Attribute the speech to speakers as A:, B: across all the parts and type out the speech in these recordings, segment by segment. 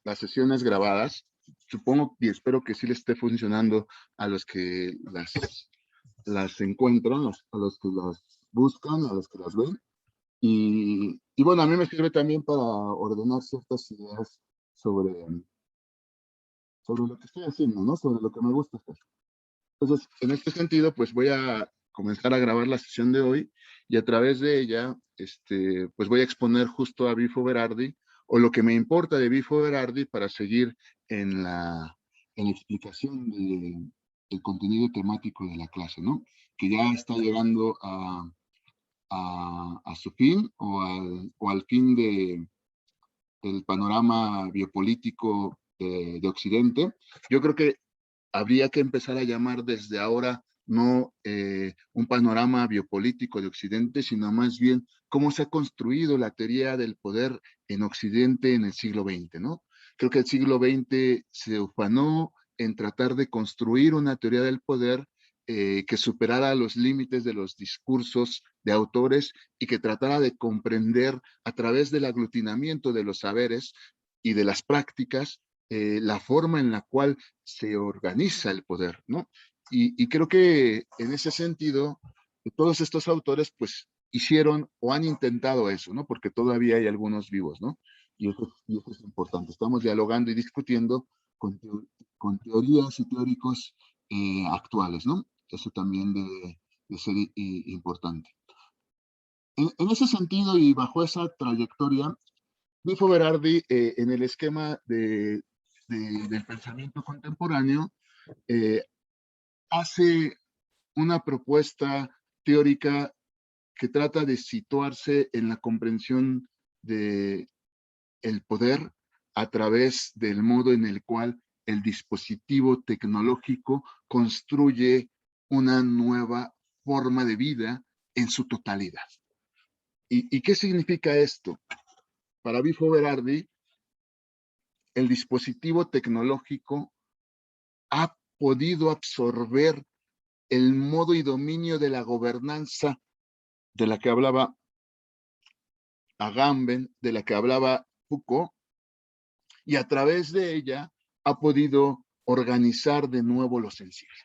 A: las sesiones grabadas. Supongo y espero que sí les esté funcionando a los que las encuentran, a los que las buscan, a los que las ven. Y bueno, a mí me sirve también para ordenar ciertas ideas sobre, sobre lo que estoy haciendo, ¿no? Sobre lo que me gusta hacer. Entonces, en este sentido, pues voy a comenzar a grabar la sesión de hoy y a través de ella, pues voy a exponer justo a Bifo Berardi o lo que me importa de Bifo Berardi para seguir en la explicación del contenido temático de la clase, ¿no? Que ya está llegando a su fin o al fin del panorama biopolítico de Occidente. Yo creo que habría que empezar a llamar desde ahora no un panorama biopolítico de Occidente, sino más bien cómo se ha construido la teoría del poder en Occidente en el siglo XX, ¿no? Creo que el siglo XX se ufanó en tratar de construir una teoría del poder que superara los límites de los discursos de autores y que tratara de comprender a través del aglutinamiento de los saberes y de las prácticas la forma en la cual se organiza el poder, ¿no? Y creo que en ese sentido, todos estos autores, pues, hicieron o han intentado eso, ¿no? Porque todavía hay algunos vivos, ¿no? Y eso es importante. Estamos dialogando y discutiendo con, con teorías y teóricos actuales, ¿no? Eso también de ser importante. En ese sentido y bajo esa trayectoria, Bifo Berardi, en el esquema del pensamiento contemporáneo, eh, hace una propuesta teórica que trata de situarse en la comprensión de el poder a través del modo en el cual el dispositivo tecnológico construye una nueva forma de vida en su totalidad. ¿Y qué significa esto? Para Bifo Berardi, el dispositivo tecnológico ha podido absorber el modo y dominio de la gobernanza de la que hablaba Agamben, de la que hablaba Foucault, y a través de ella ha podido organizar de nuevo lo sensible.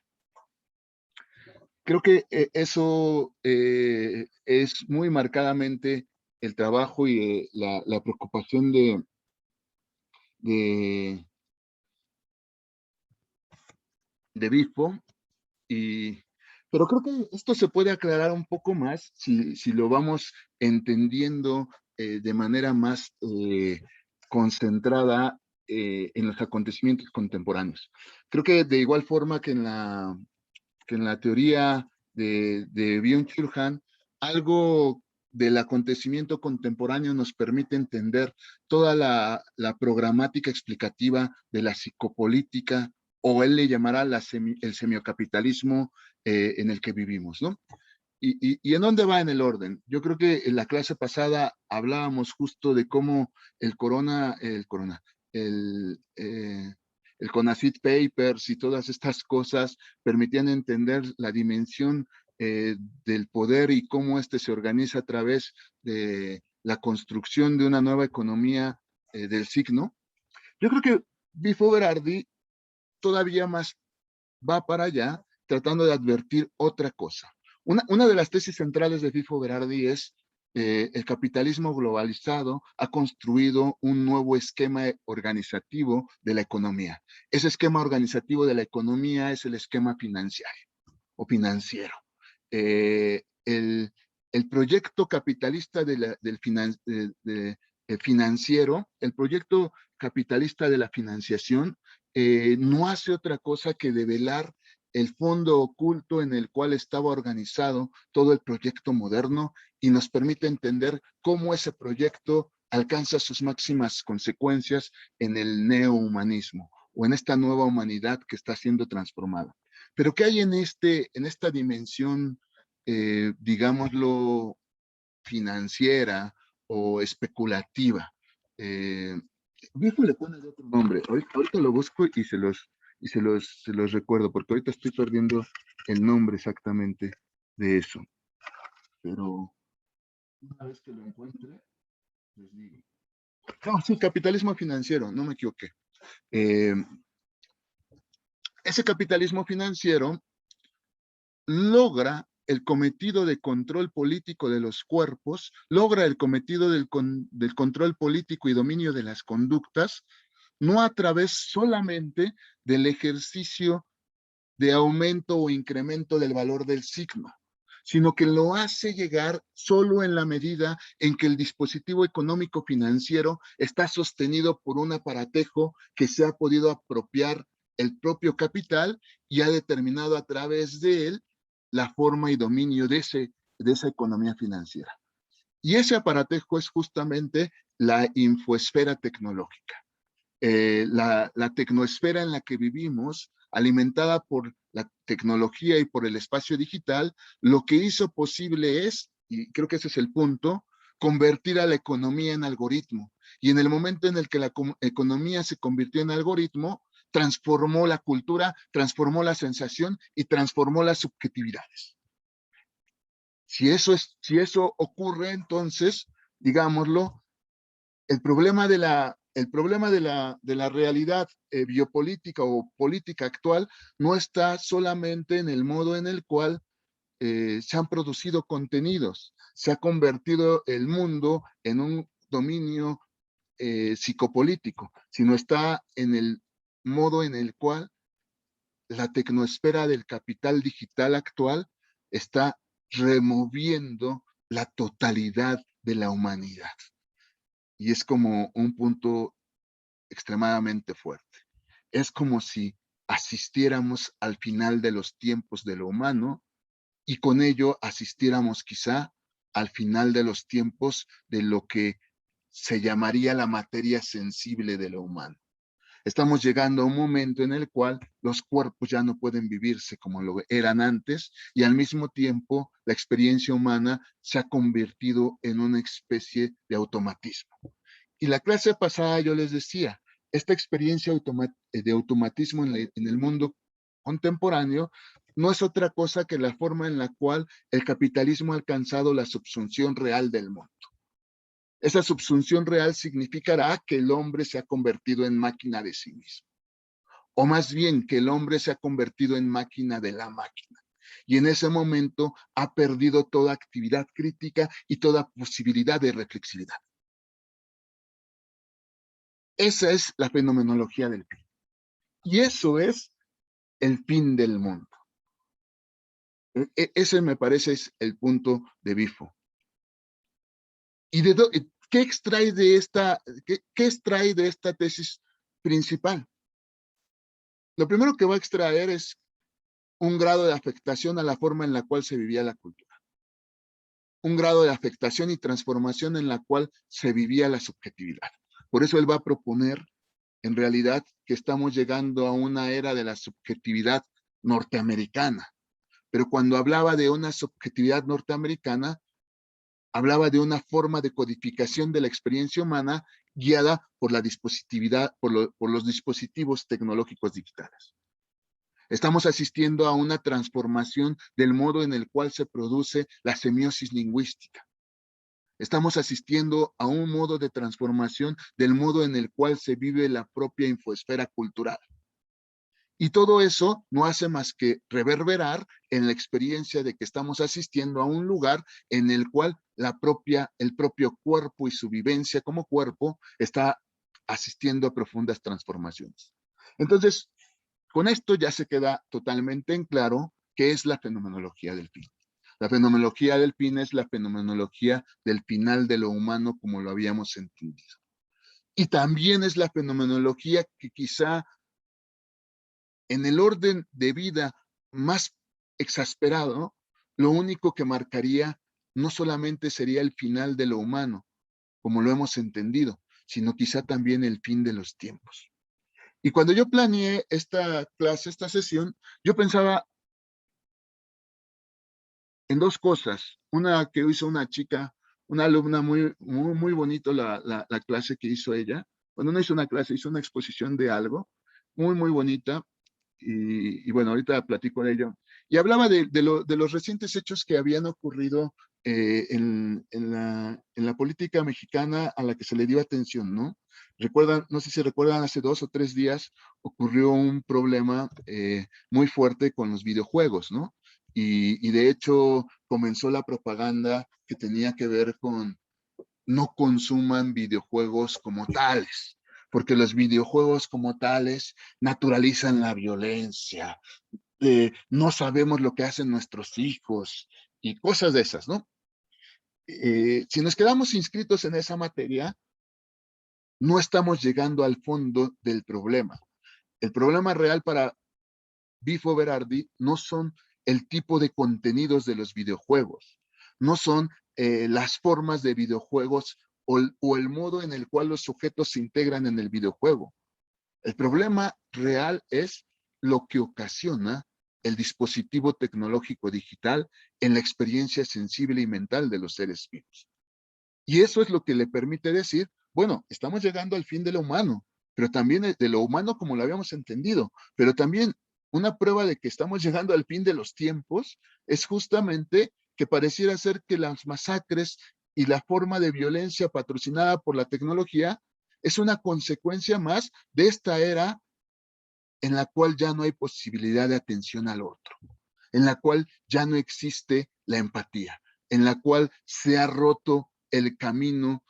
A: Creo que eso es muy marcadamente el trabajo y la preocupación de, de Bifo, pero creo que esto se puede aclarar un poco más si lo vamos entendiendo de manera más concentrada en los acontecimientos contemporáneos. Creo que de igual forma que en la teoría de Byung-Chul Han, algo del acontecimiento contemporáneo nos permite entender toda la programática explicativa de la psicopolítica, o él le llamará el semiocapitalismo en el que vivimos, ¿no? ¿Y en dónde va en el orden? Yo creo que en la clase pasada hablábamos justo de cómo el, eh, el CONACYT Papers y todas estas cosas permitían entender la dimensión del poder y cómo este se organiza a través de la construcción de una nueva economía del signo. Yo creo que Bifo Berardi todavía más va para allá tratando de advertir otra cosa. Una de las tesis centrales de Bifo Berardi es el capitalismo globalizado ha construido un nuevo esquema organizativo de la economía. Ese esquema organizativo de la economía es el esquema financiero o financiero. El proyecto capitalista financiero, el proyecto capitalista de la financiación, no hace otra cosa que develar el fondo oculto en el cual estaba organizado todo el proyecto moderno y nos permite entender cómo ese proyecto alcanza sus máximas consecuencias en el neohumanismo o en esta nueva humanidad que está siendo transformada. Pero ¿qué hay en esta dimensión, digámoslo, financiera o especulativa? Viejo le pone de otro nombre. Ahorita lo busco y se los recuerdo, porque ahorita estoy perdiendo el nombre exactamente de eso. Pero una vez que lo encuentre, les digo. No, sí, capitalismo financiero, no me equivoqué. Eh, Ese capitalismo financiero logra el cometido de control político de los cuerpos, logra el cometido del control político y dominio de las conductas, no a través solamente del ejercicio de aumento o incremento del valor del signo, sino que lo hace llegar solo en la medida en que el dispositivo económico financiero está sostenido por un aparatejo que se ha podido apropiar el propio capital y ha determinado a través de él la forma y dominio de esa economía financiera. Y ese aparatejo es justamente la infoesfera tecnológica. La tecnoesfera en la que vivimos, alimentada por la tecnología y por el espacio digital, lo que hizo posible es, y creo que ese es el punto, convertir a la economía en algoritmo. Y en el momento en el que la economía se convirtió en algoritmo, transformó la cultura, transformó la sensación y transformó las subjetividades. Si eso ocurre, entonces, digámoslo, el problema de la realidad biopolítica o política actual no está solamente en el modo en el cual se han producido contenidos, se ha convertido el mundo en un dominio psicopolítico, sino está en el modo en el cual la tecnosfera del capital digital actual está removiendo la totalidad de la humanidad. Y es como un punto extremadamente fuerte. Es como si asistiéramos al final de los tiempos de lo humano y con ello asistiéramos quizá al final de los tiempos de lo que se llamaría la materia sensible de lo humano. Estamos llegando a un momento en el cual los cuerpos ya no pueden vivirse como lo eran antes y al mismo tiempo la experiencia humana se ha convertido en una especie de automatismo. Y la clase pasada yo les decía, esta experiencia de automatismo en el mundo contemporáneo no es otra cosa que la forma en la cual el capitalismo ha alcanzado la subsunción real del mundo. Esa subsunción real significará que el hombre se ha convertido en máquina de sí mismo, o más bien que el hombre se ha convertido en máquina de la máquina. Y en ese momento ha perdido toda actividad crítica y toda posibilidad de reflexividad. Esa es la fenomenología del fin. Y eso es el fin del mundo. Ese me parece es el punto de Bifo. ¿Y qué extrae de qué extrae de esta tesis principal? Lo primero que va a extraer es un grado de afectación a la forma en la cual se vivía la cultura. Un grado de afectación y transformación en la cual se vivía la subjetividad. Por eso él va a proponer, en realidad, que estamos llegando a una era de la subjetividad norteamericana. Pero cuando hablaba de una subjetividad norteamericana, hablaba de una forma de codificación de la experiencia humana guiada por la dispositividad, por los dispositivos tecnológicos digitales. Estamos asistiendo a una transformación del modo en el cual se produce la semiosis lingüística. Estamos asistiendo a un modo de transformación del modo en el cual se vive la propia infoesfera cultural. Y todo eso no hace más que reverberar en la experiencia de que estamos asistiendo a un lugar en el cual el propio cuerpo y su vivencia como cuerpo está asistiendo a profundas transformaciones. Entonces, con esto ya se queda totalmente en claro qué es la fenomenología del fin. La fenomenología del fin es la fenomenología del final de lo humano como lo habíamos entendido. Y también es la fenomenología que quizá en el orden de vida más exasperado, lo único que marcaría no solamente sería el final de lo humano, como lo hemos entendido, sino quizá también el fin de los tiempos. Y cuando yo planeé esta clase, esta sesión, yo pensaba en dos cosas. Una que hizo una chica, una alumna muy bonito la clase que hizo ella. Bueno, no hizo una clase, hizo una exposición de algo muy bonita. Y bueno, ahorita platico de ello. Y hablaba de los recientes hechos que habían ocurrido en la política mexicana a la que se le dio atención, ¿no? Recuerdan, no sé si recuerdan, hace 2 o 3 días ocurrió un problema muy fuerte con los videojuegos, ¿no? Y de hecho comenzó la propaganda que tenía que ver con no consuman videojuegos como tales, porque los videojuegos como tales naturalizan la violencia, no sabemos lo que hacen nuestros hijos y cosas de esas, ¿no? Si nos quedamos inscritos en esa materia, no estamos llegando al fondo del problema. El problema real para Bifo Berardi no son el tipo de contenidos de los videojuegos, no son las formas de videojuegos o el modo en el cual los sujetos se integran en el videojuego. El problema real es lo que ocasiona el dispositivo tecnológico digital en la experiencia sensible y mental de los seres vivos. Y eso es lo que le permite decir, bueno, estamos llegando al fin de lo humano, pero también de lo humano como lo habíamos entendido, pero también una prueba de que estamos llegando al fin de los tiempos es justamente que pareciera ser que las masacres y la forma de violencia patrocinada por la tecnología es una consecuencia más de esta era en la cual ya no hay posibilidad de atención al otro, en la cual ya no existe la empatía, en la cual se ha roto el camino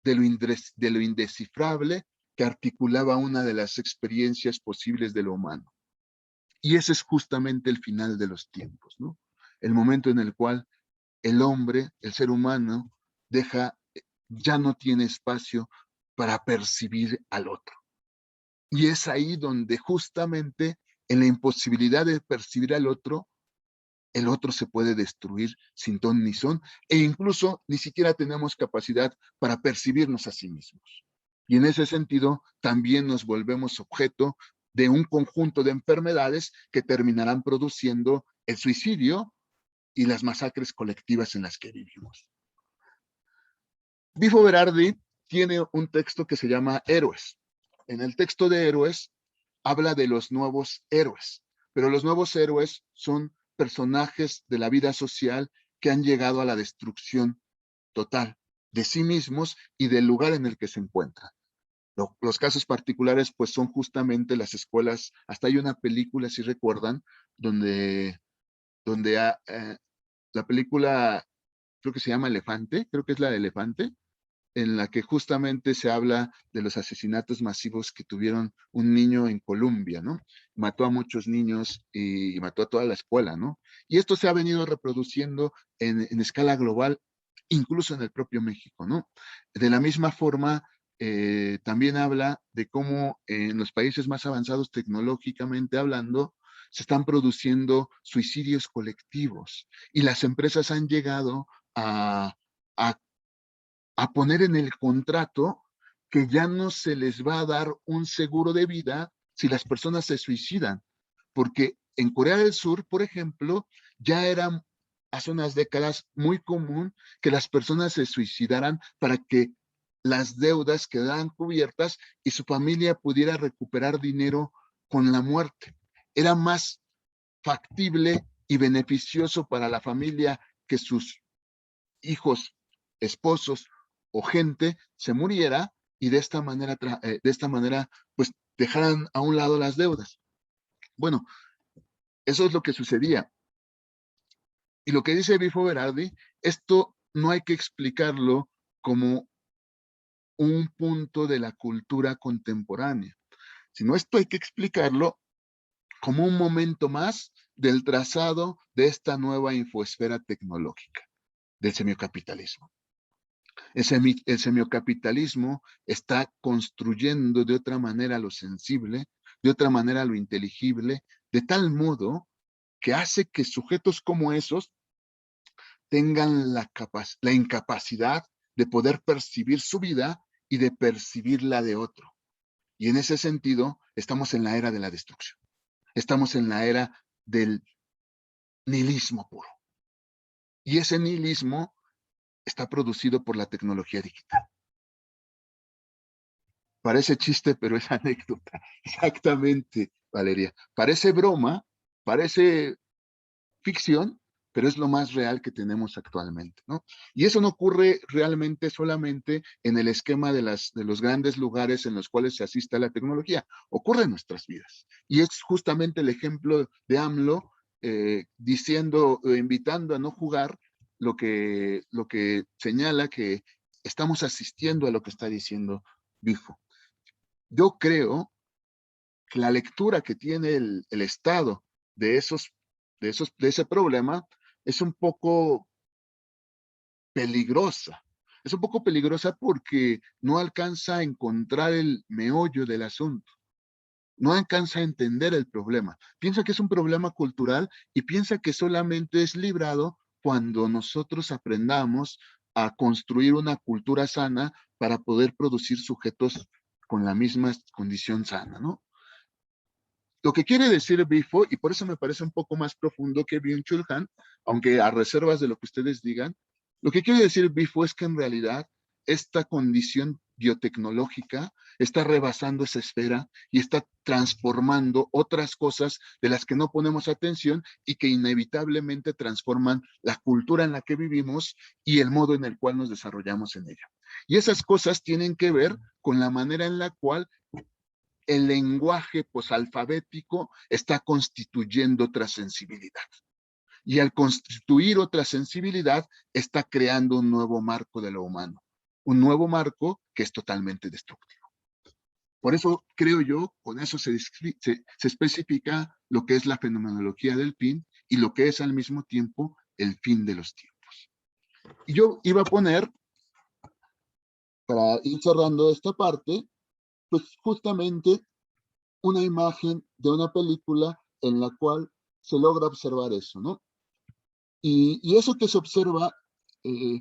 A: de lo indescifrable que articulaba una de las experiencias posibles de lo humano. Y ese es justamente el final de los tiempos, ¿no? El momento en el cual el hombre, el ser humano, ya no tiene espacio para percibir al otro. Y es ahí donde justamente en la imposibilidad de percibir al otro, el otro se puede destruir sin ton ni son, e incluso ni siquiera tenemos capacidad para percibirnos a sí mismos. Y en ese sentido, también nos volvemos objeto de un conjunto de enfermedades que terminarán produciendo el suicidio y las masacres colectivas en las que vivimos. Bifo Berardi tiene un texto que se llama Héroes. En el texto de Héroes habla de los nuevos héroes, pero los nuevos héroes son personajes de la vida social que han llegado a la destrucción total de sí mismos y del lugar en el que se encuentran. Los casos particulares pues son justamente las escuelas, hasta hay una película, si recuerdan, donde la película creo que se llama Elefante, creo que es la de Elefante, en la que justamente se habla de los asesinatos masivos que tuvieron un niño en Colombia, ¿no? Mató a muchos niños y mató a toda la escuela, ¿no? Y esto se ha venido reproduciendo en escala global, incluso en el propio México, ¿no? De la misma forma, también habla de cómo en los países más avanzados tecnológicamente hablando, se están produciendo suicidios colectivos y las empresas han llegado a a poner en el contrato que ya no se les va a dar un seguro de vida si las personas se suicidan. Porque en Corea del Sur, por ejemplo, ya era hace unas décadas muy común que las personas se suicidaran para que las deudas quedaran cubiertas y su familia pudiera recuperar dinero con la muerte. Era más factible y beneficioso para la familia que sus hijos, esposos o gente se muriera y de esta manera, pues dejaran a un lado las deudas. Bueno, eso es lo que sucedía. Y lo que dice Bifo Berardi, esto no hay que explicarlo como un punto de la cultura contemporánea, sino esto hay que explicarlo como un momento más del trazado de esta nueva infoesfera tecnológica, del semiocapitalismo. El semiocapitalismo está construyendo de otra manera lo sensible, de otra manera lo inteligible, de tal modo que hace que sujetos como esos tengan la incapacidad de poder percibir su vida y de percibir la de otro. Y en ese sentido, estamos en la era de la destrucción. Estamos en la era del nihilismo puro. Y ese nihilismo está producido por la tecnología digital. Parece chiste, pero es anécdota. Exactamente, Valeria. Parece broma, parece ficción, pero es lo más real que tenemos actualmente, ¿no? Y eso no ocurre realmente solamente en el esquema de los grandes lugares en los cuales se asiste a la tecnología, ocurre en nuestras vidas. Y es justamente el ejemplo de AMLO diciendo, invitando a no jugar, lo que señala que estamos asistiendo a lo que está diciendo Bifo. Yo creo que la lectura que tiene el Estado de, de ese problema es un poco peligrosa. Es un poco peligrosa porque no alcanza a encontrar el meollo del asunto. No alcanza a entender el problema. Piensa que es un problema cultural y piensa que solamente es librado cuando nosotros aprendamos a construir una cultura sana para poder producir sujetos con la misma condición sana, ¿no? Lo que quiere decir Bifo, y por eso me parece un poco más profundo que Byung-Chul Han, aunque a reservas de lo que ustedes digan, lo que quiere decir Bifo es que en realidad esta condición biotecnológica está rebasando esa esfera y está transformando otras cosas de las que no ponemos atención y que inevitablemente transforman la cultura en la que vivimos y el modo en el cual nos desarrollamos en ella. Y esas cosas tienen que ver con la manera en la cual el lenguaje posalfabético está constituyendo otra sensibilidad. Y al constituir otra sensibilidad, está creando un nuevo marco de lo humano. Un nuevo marco que es totalmente destructivo. Por eso creo yo, con eso se especifica lo que es la fenomenología del fin y lo que es al mismo tiempo el fin de los tiempos. Y yo iba a poner, para ir cerrando esta parte, pues justamente una imagen de una película en la cual se logra observar eso, ¿no? Y eso que se observa eh,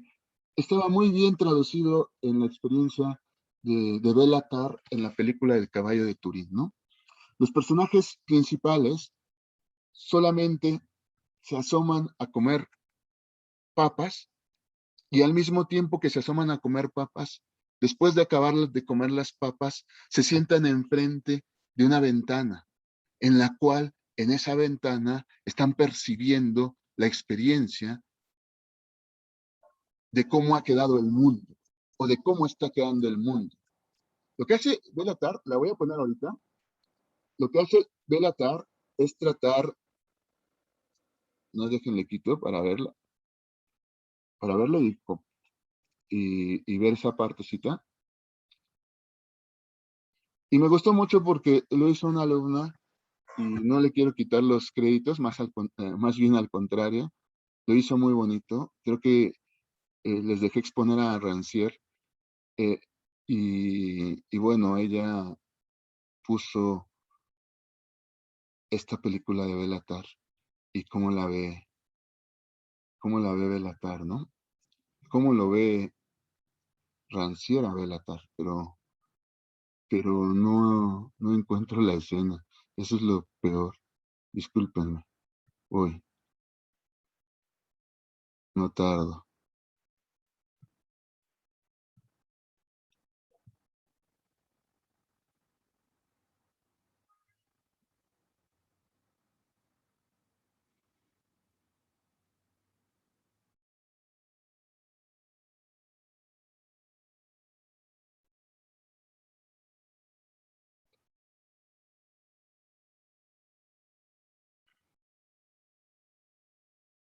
A: estaba muy bien traducido en la experiencia de Béla Tarr en la película del caballo de Turín, ¿no? Los personajes principales solamente se asoman a comer papas y al mismo tiempo que se asoman a comer papas, después de acabar de comer las papas, se sientan enfrente de una ventana en la cual en esa ventana están percibiendo la experiencia de cómo ha quedado el mundo o de cómo está quedando el mundo. Lo que hace Béla Tarr, la voy a poner ahorita, lo que hace Béla Tarr es tratar, no déjenle quito para verlo y ver esa partecita. Y me gustó mucho porque lo hizo una alumna y no le quiero quitar los créditos, más bien al contrario, lo hizo muy bonito. Creo que les dejé exponer a Rancière eh, y bueno, ella puso esta película de Béla Tarr y cómo la ve Béla Tarr, ¿no? Cómo lo ve Rancière a Béla Tarr, pero no encuentro la escena. Eso es lo peor. Discúlpenme. Uy, no tardo.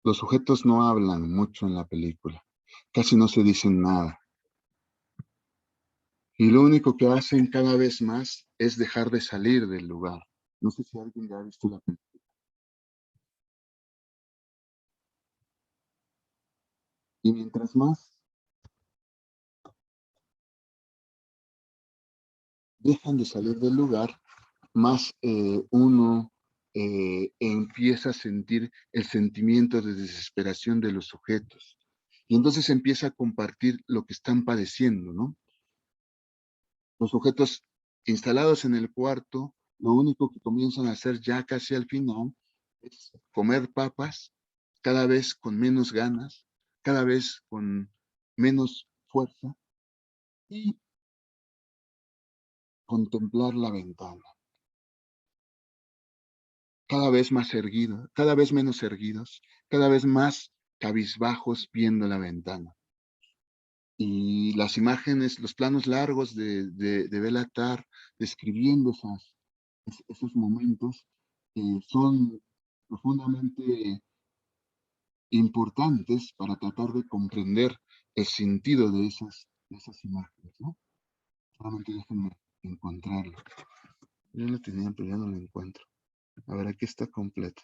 A: Los sujetos no hablan mucho en la película. Casi no se dicen nada. Y lo único que hacen cada vez más es dejar de salir del lugar. No sé si alguien ya ha visto la película. Y mientras más dejan de salir del lugar, más uno empieza a sentir el sentimiento de desesperación de los sujetos. Y entonces empieza a compartir lo que están padeciendo, ¿no? Los sujetos instalados en el cuarto, lo único que comienzan a hacer ya casi al final es comer papas, cada vez con menos ganas, cada vez con menos fuerza y contemplar la ventana. Cada vez más erguidos, cada vez menos erguidos, cada vez más cabizbajos viendo la ventana. Y las imágenes, los planos largos de Béla Tarr describiendo esos momentos son profundamente importantes para tratar de comprender el sentido de esas imágenes, ¿no? Solamente déjenme encontrarlo. Yo lo tenía, pero ya no lo encuentro. A ver, aquí está completo.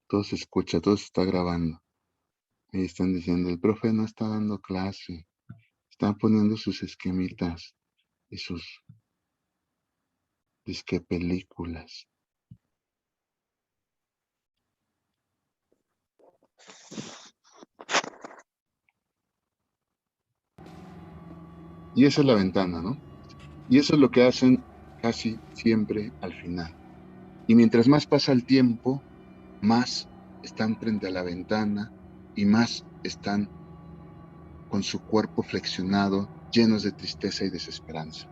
A: Todo se escucha, todo se está grabando. Ahí están diciendo, el profe no está dando clase, está poniendo sus esquemitas y sus disque películas. Y esa es la ventana, ¿no? Y eso es lo que hacen casi siempre al final. Y mientras más pasa el tiempo, más están frente a la ventana y más están con su cuerpo flexionado, llenos de tristeza y desesperanza.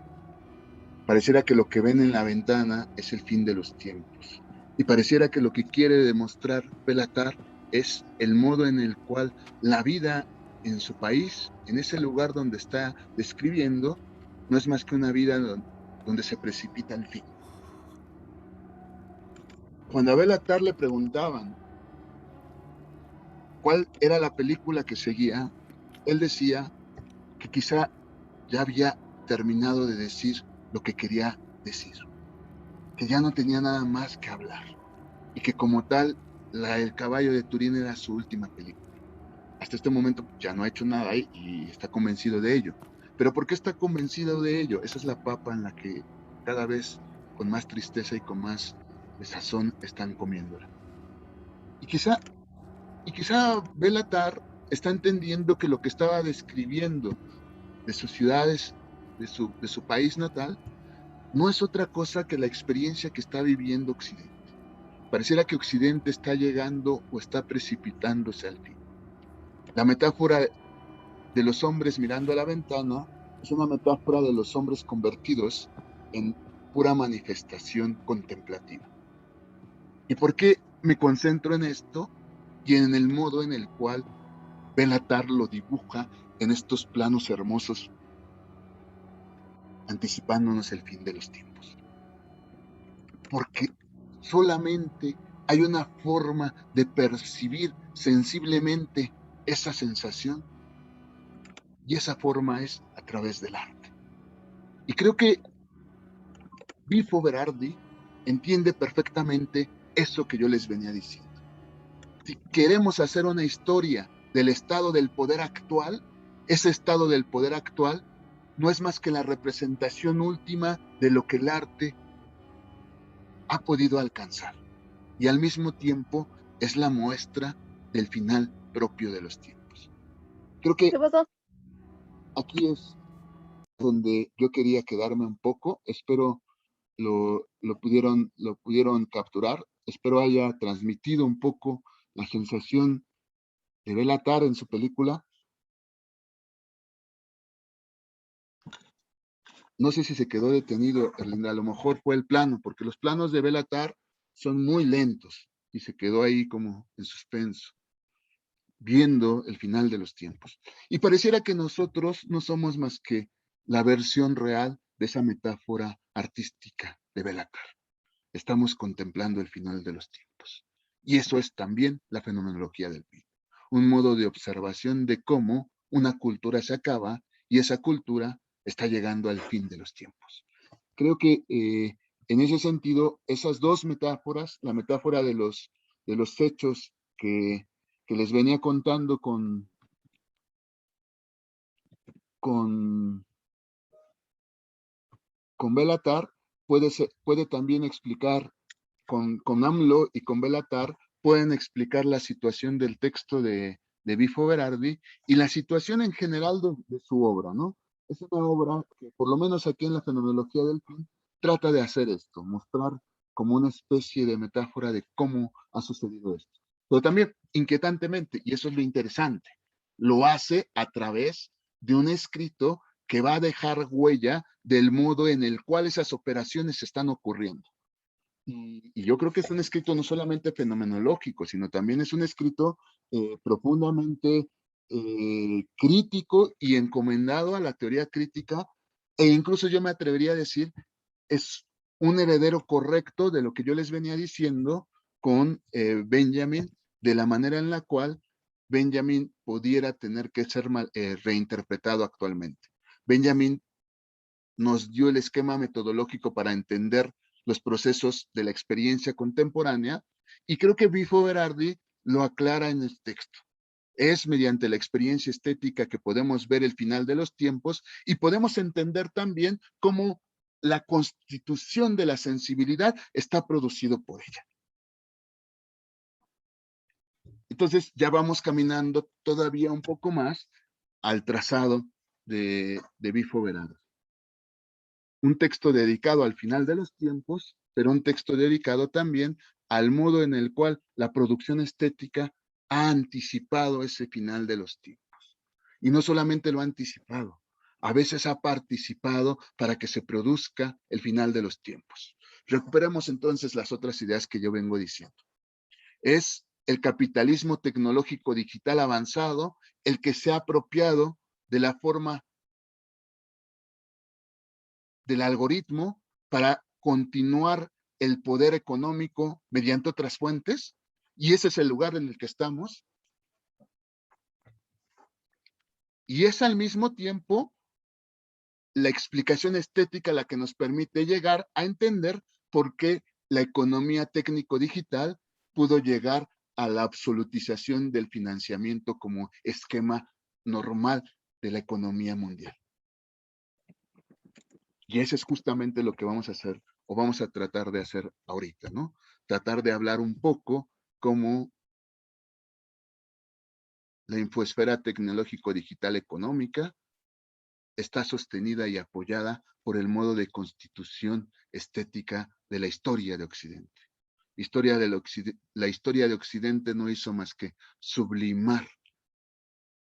A: Pareciera que lo que ven en la ventana es el fin de los tiempos. Y pareciera que lo que quiere demostrar Béla Tarr es el modo en el cual la vida en su país, en ese lugar donde está describiendo, no es más que una vida donde se precipita el fin. Cuando a Béla Tarr le preguntaban cuál era la película que seguía, él decía que quizá ya había terminado de decir lo que quería decir, que ya no tenía nada más que hablar y que como tal, El caballo de Turín era su última película. Hasta este momento ya no ha hecho nada y está convencido de ello. Pero ¿por qué está convencido de ello? Esa es la papa en la que cada vez con más tristeza y con más desazón están comiéndola. Y quizá, y quizá Béla Tarr está entendiendo que lo que estaba describiendo de sus ciudades, de su país natal, no es otra cosa que la experiencia que está viviendo Occidente. Pareciera que Occidente está llegando o está precipitándose al fin. La metáfora de los hombres mirando a la ventana es una metáfora de los hombres convertidos en pura manifestación contemplativa. ¿Y por qué me concentro en esto y en el modo en el cual Béla Tarr lo dibuja en estos planos hermosos, anticipándonos el fin de los tiempos? Porque solamente hay una forma de percibir sensiblemente esa sensación y esa forma es a través del arte. Y creo que Bifo Berardi entiende perfectamente eso que yo les venía diciendo. Si queremos hacer una historia del estado del poder actual, ese estado del poder actual no es más que la representación última de lo que el arte ha podido alcanzar. Y al mismo tiempo es la muestra del final propio de los tiempos. Creo que
B: ¿Qué pasó?
A: aquí es donde yo quería quedarme un poco. Espero lo pudieron capturar. Espero haya transmitido un poco la sensación de Béla Tarr en su película. No sé si se quedó detenido, Erlinda, a lo mejor fue el plano, porque los planos de Béla Tarr son muy lentos y se quedó ahí como en suspenso, viendo el final de los tiempos. Y pareciera que nosotros no somos más que la versión real de esa metáfora artística de Béla Tarr. Estamos contemplando el final de los tiempos. Y eso es también la fenomenología del fin, un modo de observación de cómo una cultura se acaba y esa cultura está llegando al fin de los tiempos. Creo que En ese sentido, esas dos metáforas, la metáfora de los hechos que les venía contando con, con Bélatar, puede también explicar, con AMLO y con Bélatar, pueden explicar la situación del texto de Bifo Berardi y la situación en general de su obra, ¿no? Es una obra que, por lo menos aquí en la fenomenología del fin, trata de hacer esto, mostrar como una especie de metáfora de cómo ha sucedido esto. Pero también, inquietantemente, y eso es lo interesante, lo hace a través de un escrito que va a dejar huella del modo en el cual esas operaciones están ocurriendo. Y yo creo que es un escrito no solamente fenomenológico, sino también es un escrito profundamente crítico y encomendado a la teoría crítica, e incluso yo me atrevería a decir, es un heredero correcto de lo que yo les venía diciendo con Benjamin, de la manera en la cual Benjamin pudiera tener que ser reinterpretado actualmente. Benjamin nos dio el esquema metodológico para entender los procesos de la experiencia contemporánea, y creo que Bifo Berardi lo aclara en el texto. Es mediante la experiencia estética que podemos ver el final de los tiempos y podemos entender también cómo la constitución de la sensibilidad está producido por ella. Entonces ya vamos caminando todavía un poco más al trazado de Bifo Berardi. Un texto dedicado al final de los tiempos, pero un texto dedicado también al modo en el cual la producción estética ha anticipado ese final de los tiempos. Y no solamente lo ha anticipado, a veces ha participado para que se produzca el final de los tiempos. Recuperemos entonces las otras ideas que yo vengo diciendo. Es el capitalismo tecnológico digital avanzado el que se ha apropiado de la forma del algoritmo para continuar el poder económico mediante otras fuentes, y ese es el lugar en el que estamos, y es al mismo tiempo la explicación estética la que nos permite llegar a entender por qué la economía técnico-digital pudo llegar a la absolutización del financiamiento como esquema normal de la economía mundial. Y eso es justamente lo que vamos a hacer o vamos a tratar de hacer ahorita, ¿no? Tratar de hablar un poco cómo la infosfera tecnológico-digital económica está sostenida y apoyada por el modo de constitución estética de la historia de Occidente. La historia de Occidente no hizo más que sublimar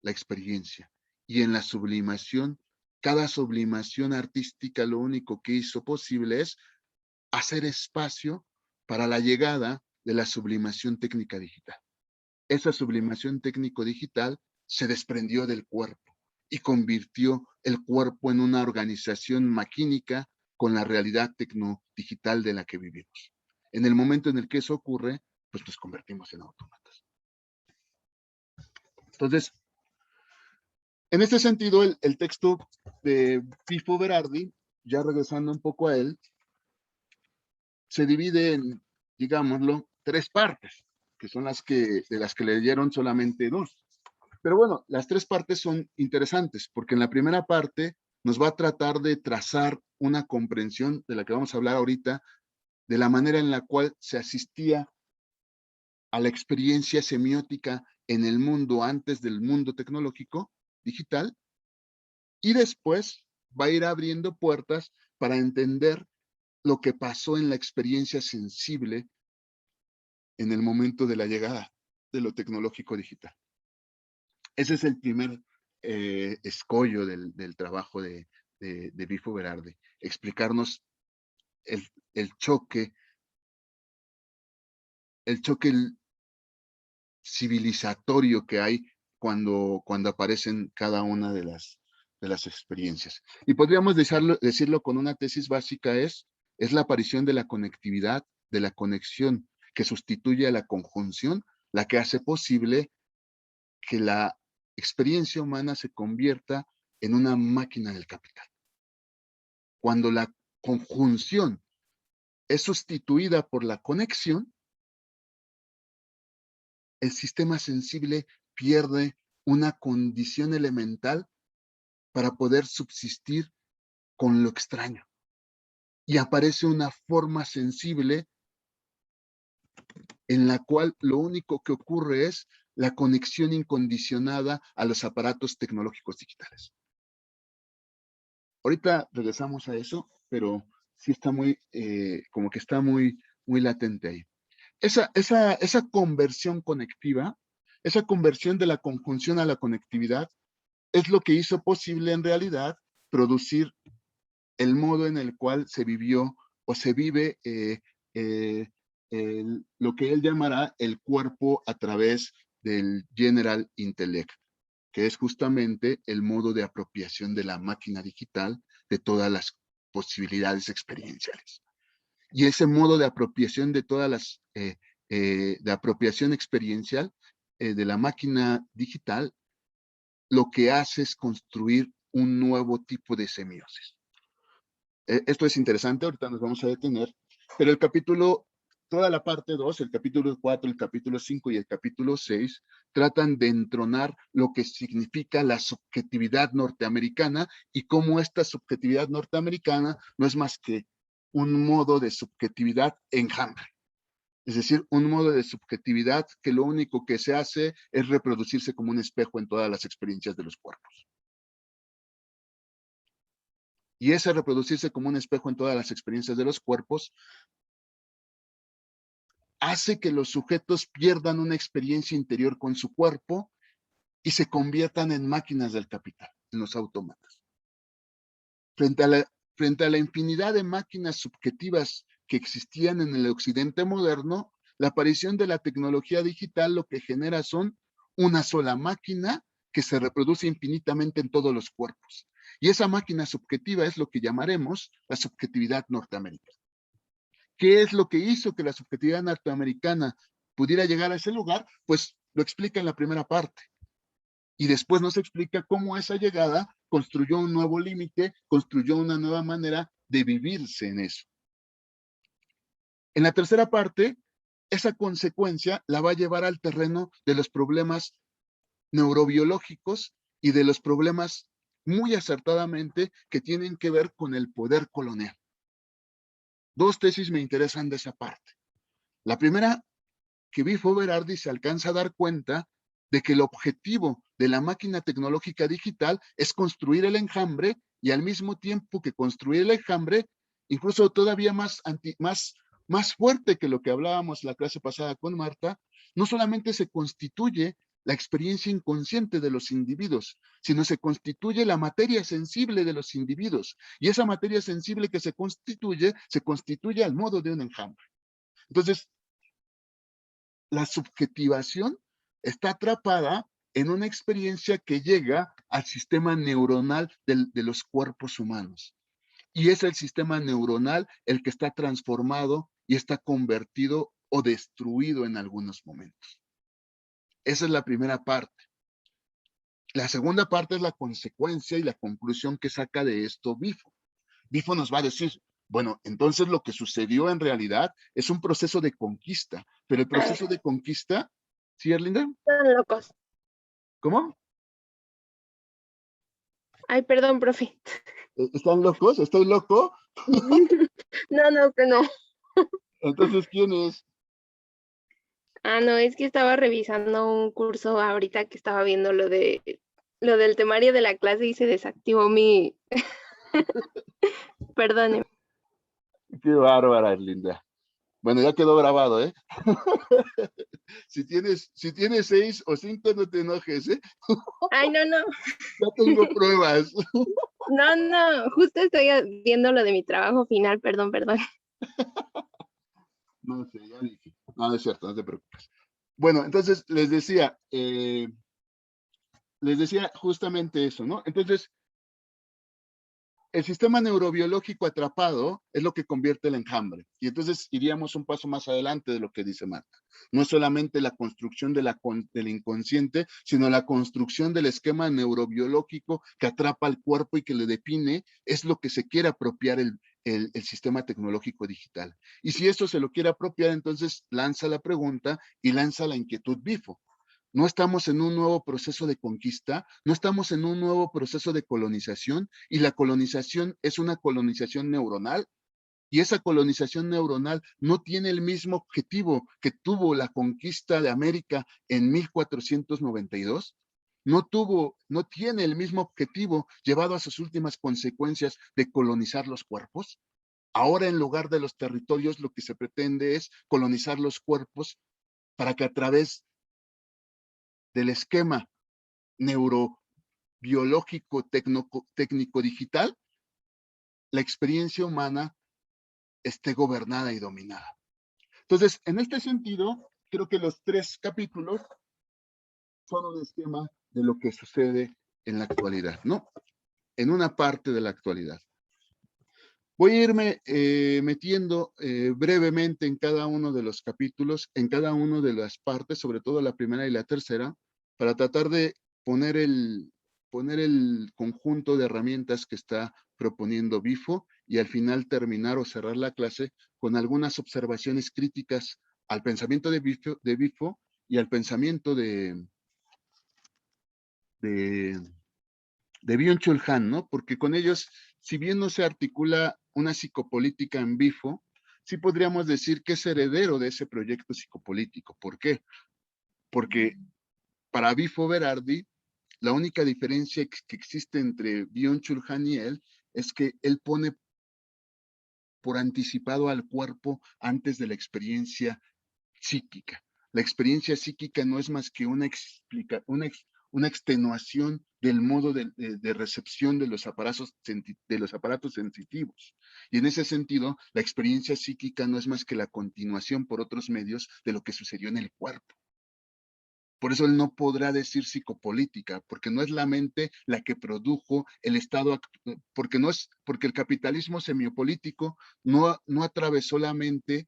A: la experiencia. Y en la sublimación, cada sublimación artística lo único que hizo posible es hacer espacio para la llegada de la sublimación técnica digital. Esa sublimación técnico-digital se desprendió del cuerpo y convirtió el cuerpo en una organización maquínica con la realidad tecno-digital de la que vivimos. En el momento en el que eso ocurre, pues nos convertimos en autómatas. Entonces, en este sentido, el texto de Bifo Berardi, ya regresando un poco a él, se divide en, digámoslo, tres partes, que son de las que leyeron solamente dos. Pero bueno, las tres partes son interesantes, porque en la primera parte nos va a tratar de trazar una comprensión de la que vamos a hablar ahorita, de la manera en la cual se asistía a la experiencia semiótica en el mundo antes del mundo tecnológico digital, y después va a ir abriendo puertas para entender lo que pasó en la experiencia sensible en el momento de la llegada de lo tecnológico digital. Ese es el primer escollo del trabajo de Bifo Berardi, explicarnos el choque civilizatorio que hay cuando aparecen cada una de las experiencias. Y podríamos decirlo con una tesis básica, es la aparición de la conectividad, de la conexión que sustituye a la conjunción, la que hace posible que la experiencia humana se convierta en una máquina del capital. Cuando la conjunción es sustituida por la conexión, el sistema sensible pierde una condición elemental para poder subsistir con lo extraño. Y aparece una forma sensible en la cual lo único que ocurre es la conexión incondicionada a los aparatos tecnológicos digitales. Ahorita regresamos a eso, pero sí está muy, como que está muy latente ahí. Esa conversión conectiva, esa conversión de la conjunción a la conectividad, es lo que hizo posible en realidad producir el modo en el cual se vivió o se vive lo que él llamará el cuerpo a través del General Intellect, que es justamente el modo de apropiación de la máquina digital de todas las posibilidades experienciales. Y ese modo de apropiación de todas las, de apropiación experiencial de la máquina digital, lo que hace es construir un nuevo tipo de semiosis. Esto es interesante, ahorita nos vamos a detener, pero el capítulo, toda la parte 2, el capítulo 4, el capítulo 5 y el capítulo 6, tratan de entronar lo que significa la subjetividad norteamericana y cómo esta subjetividad norteamericana no es más que un modo de subjetividad enjambre. Es decir, un modo de subjetividad que lo único que se hace es reproducirse como un espejo en todas las experiencias de los cuerpos. Y ese reproducirse como un espejo en todas las experiencias de los cuerpos hace que los sujetos pierdan una experiencia interior con su cuerpo y se conviertan en máquinas del capital, en los autómatas. Frente a la infinidad de máquinas subjetivas que existían en el occidente moderno, la aparición de la tecnología digital lo que genera son una sola máquina que se reproduce infinitamente en todos los cuerpos. Y esa máquina subjetiva es lo que llamaremos la subjetividad norteamericana. ¿Qué es lo que hizo que la subjetividad norteamericana pudiera llegar a ese lugar? Pues lo explica en la primera parte. Y después nos explica cómo esa llegada construyó un nuevo límite, construyó una nueva manera de vivirse en eso. En la tercera parte, esa consecuencia la va a llevar al terreno de los problemas neurobiológicos y de los problemas muy acertadamente que tienen que ver con el poder colonial. Dos tesis me interesan de esa parte. La primera, que Bifo Berardi se alcanza a dar cuenta de que el objetivo de la máquina tecnológica digital es construir el enjambre y al mismo tiempo que construir el enjambre, incluso todavía más fuerte que lo que hablábamos la clase pasada con Marta, no solamente se constituye la experiencia inconsciente de los individuos, sino se constituye la materia sensible de los individuos. Y esa materia sensible que se constituye al modo de un enjambre. Entonces, la subjetivación está atrapada en una experiencia que llega al sistema neuronal de los cuerpos humanos. Y es el sistema neuronal el que está transformado y está convertido o destruido en algunos momentos. Esa es la primera parte. La segunda parte es la consecuencia y la conclusión que saca de esto Bifo. Bifo nos va a decir, bueno, entonces lo que sucedió en realidad es un proceso de conquista, pero el proceso de conquista, ¿sí, Erlinda?
B: Están locos.
A: ¿Cómo?
B: Ay, perdón, profe.
A: ¿Están locos? ¿Estoy loco?
B: No, que no.
A: Entonces, ¿quién es?
B: No, es que estaba revisando un curso ahorita que estaba viendo lo del temario de la clase y se desactivó mi. Perdóneme.
A: Qué bárbara, Erlinda. Bueno, ya quedó grabado, ¿eh? Si tienes 6 o 5, no te enojes, ¿eh?
B: Ay, no.
A: Ya tengo pruebas.
B: No, justo estoy viendo lo de mi trabajo final, perdón.
A: No sé, ya dije. No, es cierto, no te preocupes. Bueno, entonces les decía justamente eso, ¿no? Entonces, el sistema neurobiológico atrapado es lo que convierte el enjambre. Y entonces iríamos un paso más adelante de lo que dice Marta. No es solamente la construcción del inconsciente, sino la construcción del esquema neurobiológico que atrapa al cuerpo y que le define, es lo que se quiere apropiar el sistema tecnológico digital. Y si esto se lo quiere apropiar, entonces lanza la pregunta y lanza la inquietud Bifo. No estamos en un nuevo proceso de conquista, no estamos en un nuevo proceso de colonización, y la colonización es una colonización neuronal, y esa colonización neuronal no tiene el mismo objetivo que tuvo la conquista de América en 1492. No tiene el mismo objetivo llevado a sus últimas consecuencias de colonizar los cuerpos. Ahora, en lugar de los territorios, lo que se pretende es colonizar los cuerpos para que a través del esquema neurobiológico técnico digital, la experiencia humana esté gobernada y dominada. Entonces, en este sentido, creo que los 3 capítulos son un esquema de lo que sucede en la actualidad, ¿no? En una parte de la actualidad. Voy a irme metiendo brevemente en cada uno de los capítulos, en cada una de las partes, sobre todo la primera y la tercera, para tratar de poner el conjunto de herramientas que está proponiendo Bifo, y al final terminar o cerrar la clase con algunas observaciones críticas al pensamiento de Bifo y al pensamiento de Byung-Chul Han, ¿no? Porque con ellos, si bien no se articula una psicopolítica en Bifo, sí podríamos decir que es heredero de ese proyecto psicopolítico. ¿Por qué? Porque para Bifo Berardi, la única diferencia que existe entre Byung-Chul Han y él es que él pone por anticipado al cuerpo antes de la experiencia psíquica. La experiencia psíquica no es más que una extenuación del modo de recepción de los aparatos sensitivos. Y en ese sentido, la experiencia psíquica no es más que la continuación por otros medios de lo que sucedió en el cuerpo. Por eso él no podrá decir psicopolítica, porque no es la mente la que produjo el estado, porque el capitalismo semiopolítico no atravesó la mente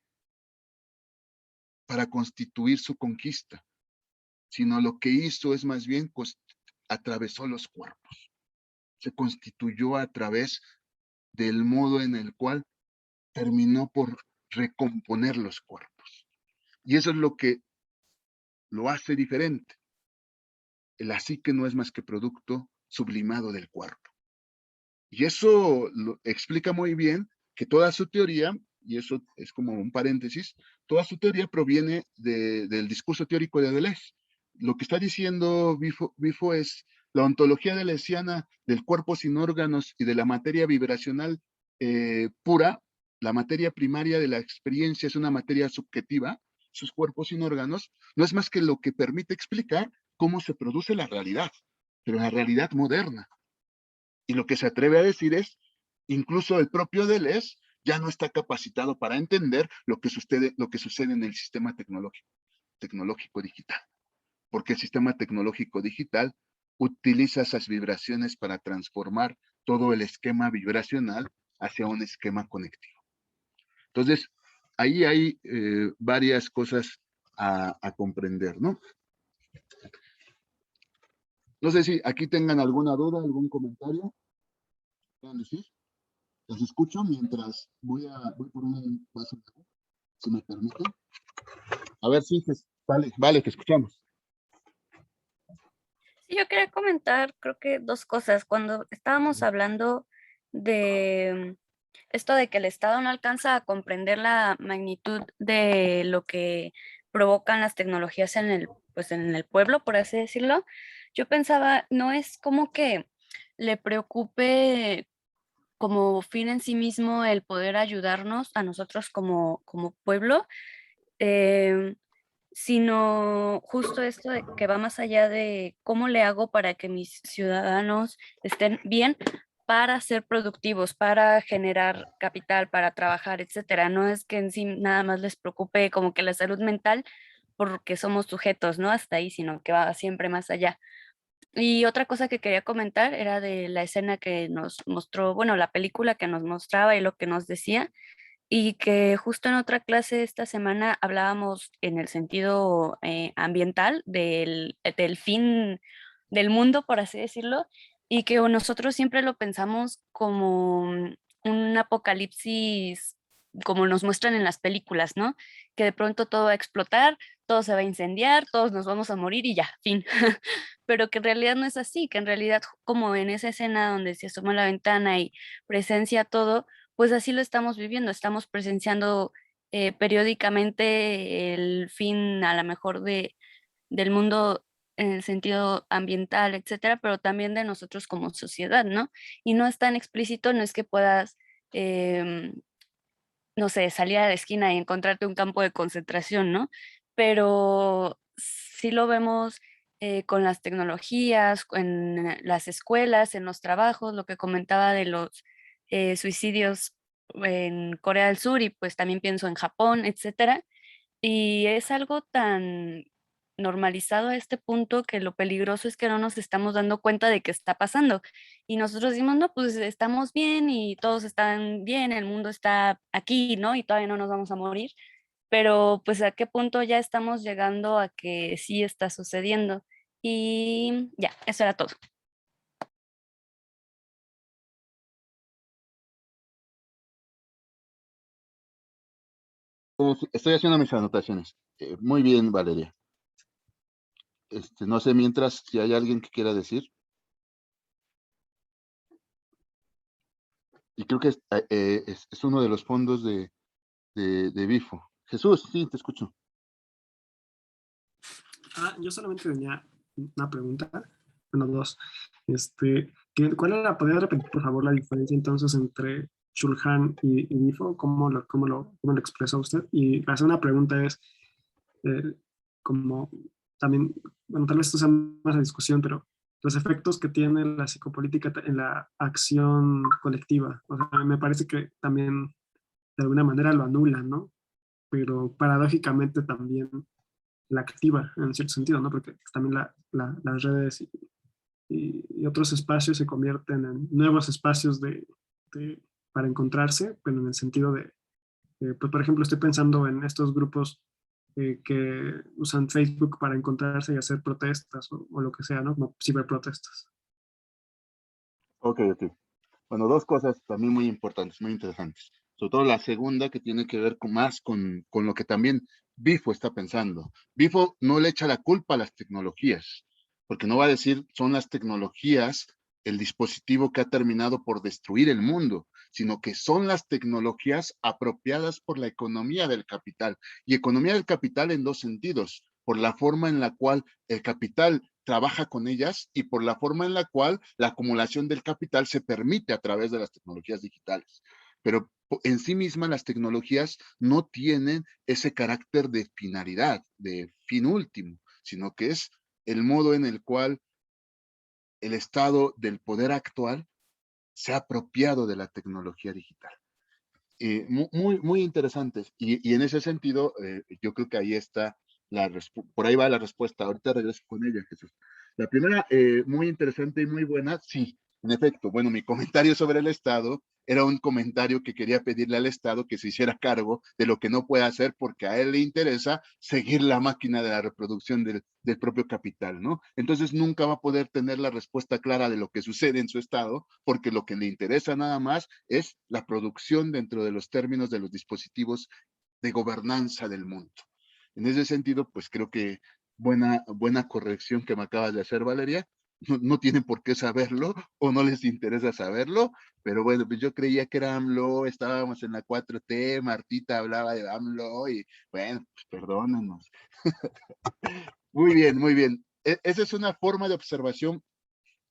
A: para constituir su conquista, sino lo que hizo es más bien atravesó los cuerpos. Se constituyó a través del modo en el cual terminó por recomponer los cuerpos. Y eso es lo que lo hace diferente. La psique no es más que producto sublimado del cuerpo. Y eso lo explica muy bien que toda su teoría, y eso es como un paréntesis, toda su teoría proviene del discurso teórico de Deleuze. Lo que está diciendo Bifo es la ontología deleuziana del cuerpo sin órganos y de la materia vibracional pura. La materia primaria de la experiencia es una materia subjetiva, sus cuerpos sin órganos, no es más que lo que permite explicar cómo se produce la realidad, pero la realidad moderna. Y lo que se atreve a decir es, incluso el propio Deleuze ya no está capacitado para entender lo que sucede en el sistema tecnológico digital, porque el sistema tecnológico digital utiliza esas vibraciones para transformar todo el esquema vibracional hacia un esquema conectivo. Entonces, ahí hay varias cosas a comprender, ¿no? No sé si aquí tengan alguna duda, algún comentario. ¿Pueden decir? Los escucho mientras voy por un vaso de agua, si me permiten. A ver si, vale, te escuchamos.
C: Sí, yo quería comentar, creo que 2 cosas. Cuando estábamos hablando de esto de que el Estado no alcanza a comprender la magnitud de lo que provocan las tecnologías en pues, en el pueblo, por así decirlo, yo pensaba, no es como que le preocupe como fin en sí mismo el poder ayudarnos a nosotros como pueblo, em, sino justo esto de que va más allá de cómo le hago para que mis ciudadanos estén bien para ser productivos, para generar capital, para trabajar, etcétera. No es que en sí nada más les preocupe como que la salud mental porque somos sujetos, ¿no? Hasta ahí, sino que va siempre más allá. Y otra cosa que quería comentar era de la escena que nos mostró, bueno, la película que nos mostraba y lo que nos decía, y que justo en otra clase esta semana hablábamos en el sentido ambiental del fin del mundo, por así decirlo, y que nosotros siempre lo pensamos como un apocalipsis como nos muestran en las películas, ¿no? Que de pronto todo va a explotar, todo se va a incendiar, todos nos vamos a morir y ya, fin. Pero que en realidad no es así, que en realidad como en esa escena donde se asoma la ventana y presencia todo, pues así lo estamos viviendo, estamos presenciando periódicamente el fin a lo mejor del mundo en el sentido ambiental, etcétera, pero también de nosotros como sociedad, ¿no? Y no es tan explícito, no es que puedas, no sé, salir a la esquina y encontrarte un campo de concentración, ¿no? Pero sí lo vemos con las tecnologías, en las escuelas, en los trabajos, lo que comentaba de los suicidios en Corea del Sur y pues también pienso en Japón, etcétera. Y es algo tan normalizado a este punto que lo peligroso es que no nos estamos dando cuenta de que está pasando. Y nosotros decimos, no, pues estamos bien y todos están bien, el mundo está aquí, ¿no? Y todavía no nos vamos a morir. Pero pues a qué punto ya estamos llegando a que sí está sucediendo. Y ya, eso era todo.
A: Estoy haciendo mis anotaciones. Muy bien, Valeria. No sé mientras si hay alguien que quiera decir. Y creo que es uno de los fondos de Bifo. Jesús, sí, te escucho.
D: Yo solamente tenía una pregunta, bueno, dos. ¿Cuál era, podría repetir por favor la diferencia entonces entre Chulhan y Bifo? ¿Cómo lo expresó usted? Y la segunda pregunta es, eh, como también, bueno, tal vez esto sea más la discusión, pero los efectos que tiene la psicopolítica en la acción colectiva. O sea, me parece que también de alguna manera lo anulan, ¿no? Pero paradójicamente también la activa en cierto sentido, ¿no? Porque también las redes y otros espacios se convierten en nuevos espacios para encontrarse, pero en el sentido de, pues por ejemplo, estoy pensando en estos grupos que usan Facebook para encontrarse y hacer protestas o lo que sea, ¿no? Como ciberprotestas.
A: Ok, ok. Bueno, dos cosas también muy importantes, muy interesantes. Sobre todo la segunda que tiene que ver más con lo que también Bifo está pensando. Bifo no le echa la culpa a las tecnologías, porque no va a decir son las tecnologías el dispositivo que ha terminado por destruir el mundo, sino que son las tecnologías apropiadas por la economía del capital. Y economía del capital en dos sentidos, por la forma en la cual el capital trabaja con ellas y por la forma en la cual la acumulación del capital se permite a través de las tecnologías digitales. Pero en sí mismas las tecnologías no tienen ese carácter de finalidad, de fin último, sino que es el modo en el cual el estado del poder actual se ha apropiado de la tecnología digital. Muy interesantes. Y en ese sentido, yo creo que ahí está por ahí va la respuesta. Ahorita regreso con ella, Jesús. La primera, muy interesante y muy buena, sí, en efecto. Bueno, mi comentario sobre el Estado era un comentario que quería pedirle al Estado que se hiciera cargo de lo que no puede hacer porque a él le interesa seguir la máquina de la reproducción del propio capital, ¿no? Entonces nunca va a poder tener la respuesta clara de lo que sucede en su Estado porque lo que le interesa nada más es la producción dentro de los términos de los dispositivos de gobernanza del mundo. En ese sentido, pues creo que buena corrección que me acabas de hacer, Valeria. No tienen por qué saberlo o no les interesa saberlo, pero bueno, pues yo creía que era AMLO, estábamos en la 4T, Martita hablaba de AMLO y bueno, pues perdónenos. Muy bien, muy bien. Esa es una forma de observación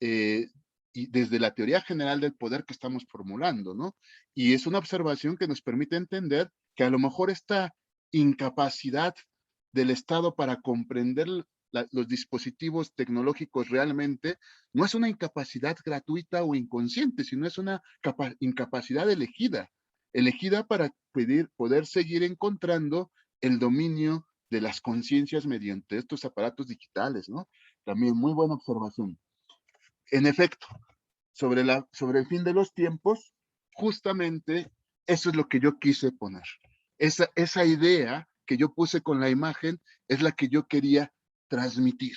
A: y desde la teoría general del poder que estamos formulando, ¿no? Y es una observación que nos permite entender que a lo mejor esta incapacidad del Estado para comprender los dispositivos tecnológicos realmente no es una incapacidad gratuita o inconsciente, sino es una incapacidad elegida para poder seguir encontrando el dominio de las conciencias mediante estos aparatos digitales, ¿no? También muy buena observación. En efecto, sobre el fin de los tiempos, justamente eso es lo que yo quise poner. Esa idea que yo puse con la imagen es la que yo quería transmitir.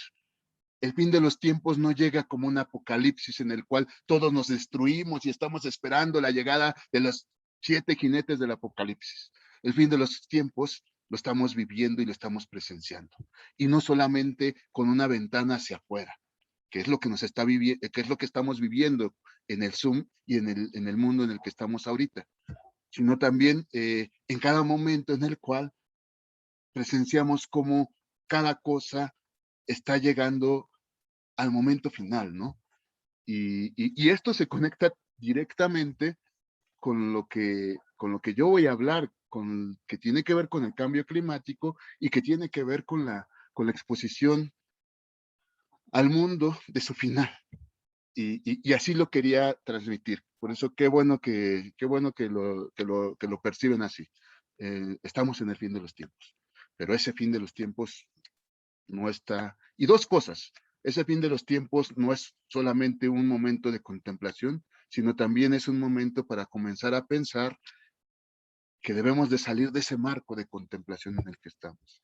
A: el fin de los tiempos no llega como un apocalipsis en el cual todos nos destruimos y estamos esperando la llegada de los 7 jinetes del apocalipsis. El fin de los tiempos lo estamos viviendo y lo estamos presenciando. Y no solamente con una ventana hacia afuera, que es lo que nos está viviendo, que es lo que estamos viviendo en el Zoom y en el mundo en el que estamos ahorita, sino también en cada momento en el cual presenciamos cómo cada cosa está llegando al momento final, ¿no? Y esto se conecta directamente con lo que yo voy a hablar, que tiene que ver con el cambio climático y que tiene que ver con la exposición al mundo de su final. Y así lo quería transmitir. Por eso qué bueno que lo perciben así. Estamos en el fin de los tiempos, pero ese fin de los tiempos no está. Y dos cosas: ese fin de los tiempos no es solamente un momento de contemplación, sino también es un momento para comenzar a pensar que debemos de salir de ese marco de contemplación en el que estamos.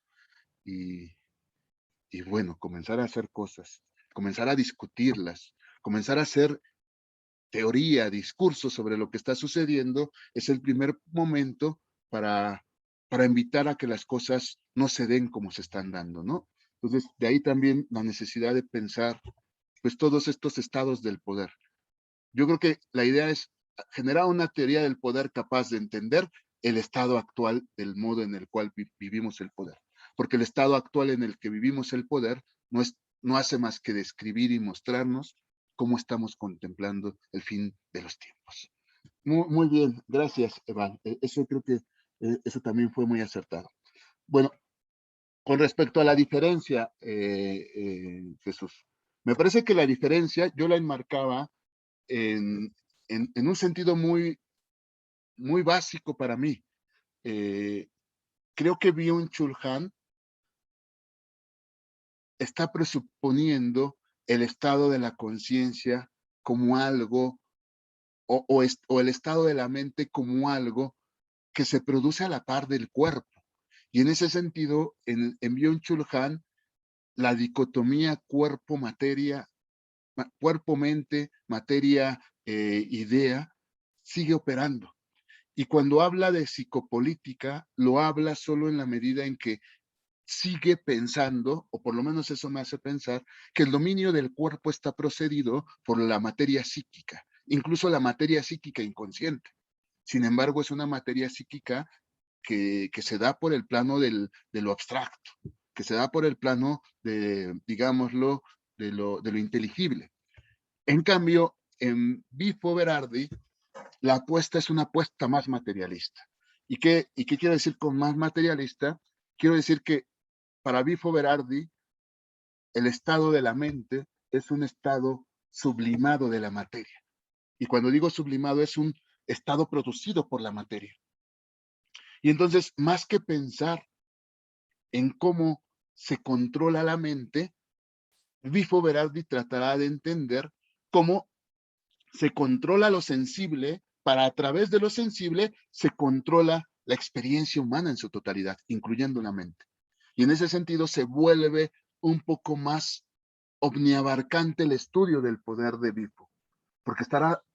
A: Y bueno, comenzar a hacer cosas, comenzar a discutirlas, comenzar a hacer teoría, discurso sobre lo que está sucediendo, es el primer momento para invitar a que las cosas no se den como se están dando, ¿no? Entonces, de ahí también la necesidad de pensar, pues, todos estos estados del poder. Yo creo que la idea es generar una teoría del poder capaz de entender el estado actual del modo en el cual vivimos el poder. Porque el estado actual en el que vivimos el poder no hace más que describir y mostrarnos cómo estamos contemplando el fin de los tiempos. Muy bien, gracias, Evan. Eso creo que eso también fue muy acertado. Bueno, con respecto a la diferencia, Jesús, me parece que la diferencia yo la enmarcaba en un sentido muy, muy básico para mí. Creo que Byung-Chul Han está presuponiendo el estado de la conciencia como algo, o el estado de la mente como algo que se produce a la par del cuerpo. Y en ese sentido, en Byung-Chul Han, la dicotomía cuerpo-materia, cuerpo-mente, materia-idea, sigue operando. Y cuando habla de psicopolítica, lo habla solo en la medida en que sigue pensando, o por lo menos eso me hace pensar, que el dominio del cuerpo está procedido por la materia psíquica, incluso la materia psíquica inconsciente. Sin embargo, es una materia psíquica que se da por el plano de lo abstracto, que se da por el plano digámoslo, de lo inteligible. En cambio, en Bifo Berardi, la apuesta es una apuesta más materialista. ¿Y qué quiero decir con más materialista? Quiero decir que para Bifo Berardi, el estado de la mente es un estado sublimado de la materia. Y cuando digo sublimado, es un estado producido por la materia. Y entonces, más que pensar en cómo se controla la mente, Bifo Berardi tratará de entender cómo se controla lo sensible, para a través de lo sensible se controla la experiencia humana en su totalidad, incluyendo la mente. Y en ese sentido se vuelve un poco más omniabarcante el estudio del poder de Bifo, porque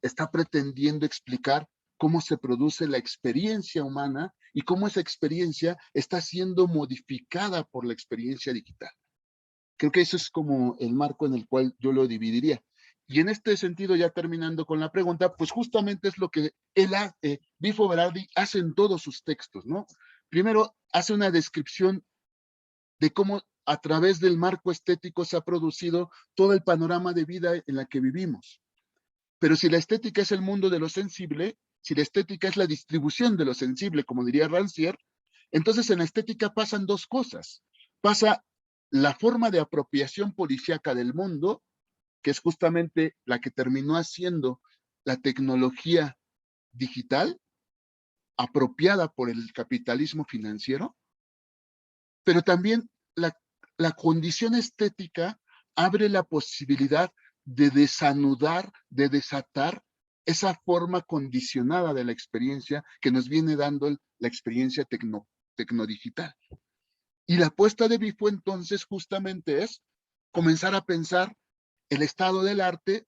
A: está pretendiendo explicar cómo se produce la experiencia humana y cómo esa experiencia está siendo modificada por la experiencia digital. Creo que eso es como el marco en el cual yo lo dividiría. Y en este sentido, ya terminando con la pregunta, pues justamente es lo que Bifo Berardi hace en todos sus textos, ¿no? Primero, hace una descripción de cómo a través del marco estético se ha producido todo el panorama de vida en la que vivimos. Pero si la estética es el mundo de lo sensible, si la estética es la distribución de lo sensible, como diría Rancière, entonces en la estética pasan dos cosas. Pasa la forma de apropiación policíaca del mundo, que es justamente la que terminó haciendo la tecnología digital, apropiada por el capitalismo financiero, pero también la condición estética abre la posibilidad de desanudar, de desatar esa forma condicionada de la experiencia que nos viene dando la experiencia tecnodigital. Y la apuesta de Bifo entonces justamente es comenzar a pensar el estado del arte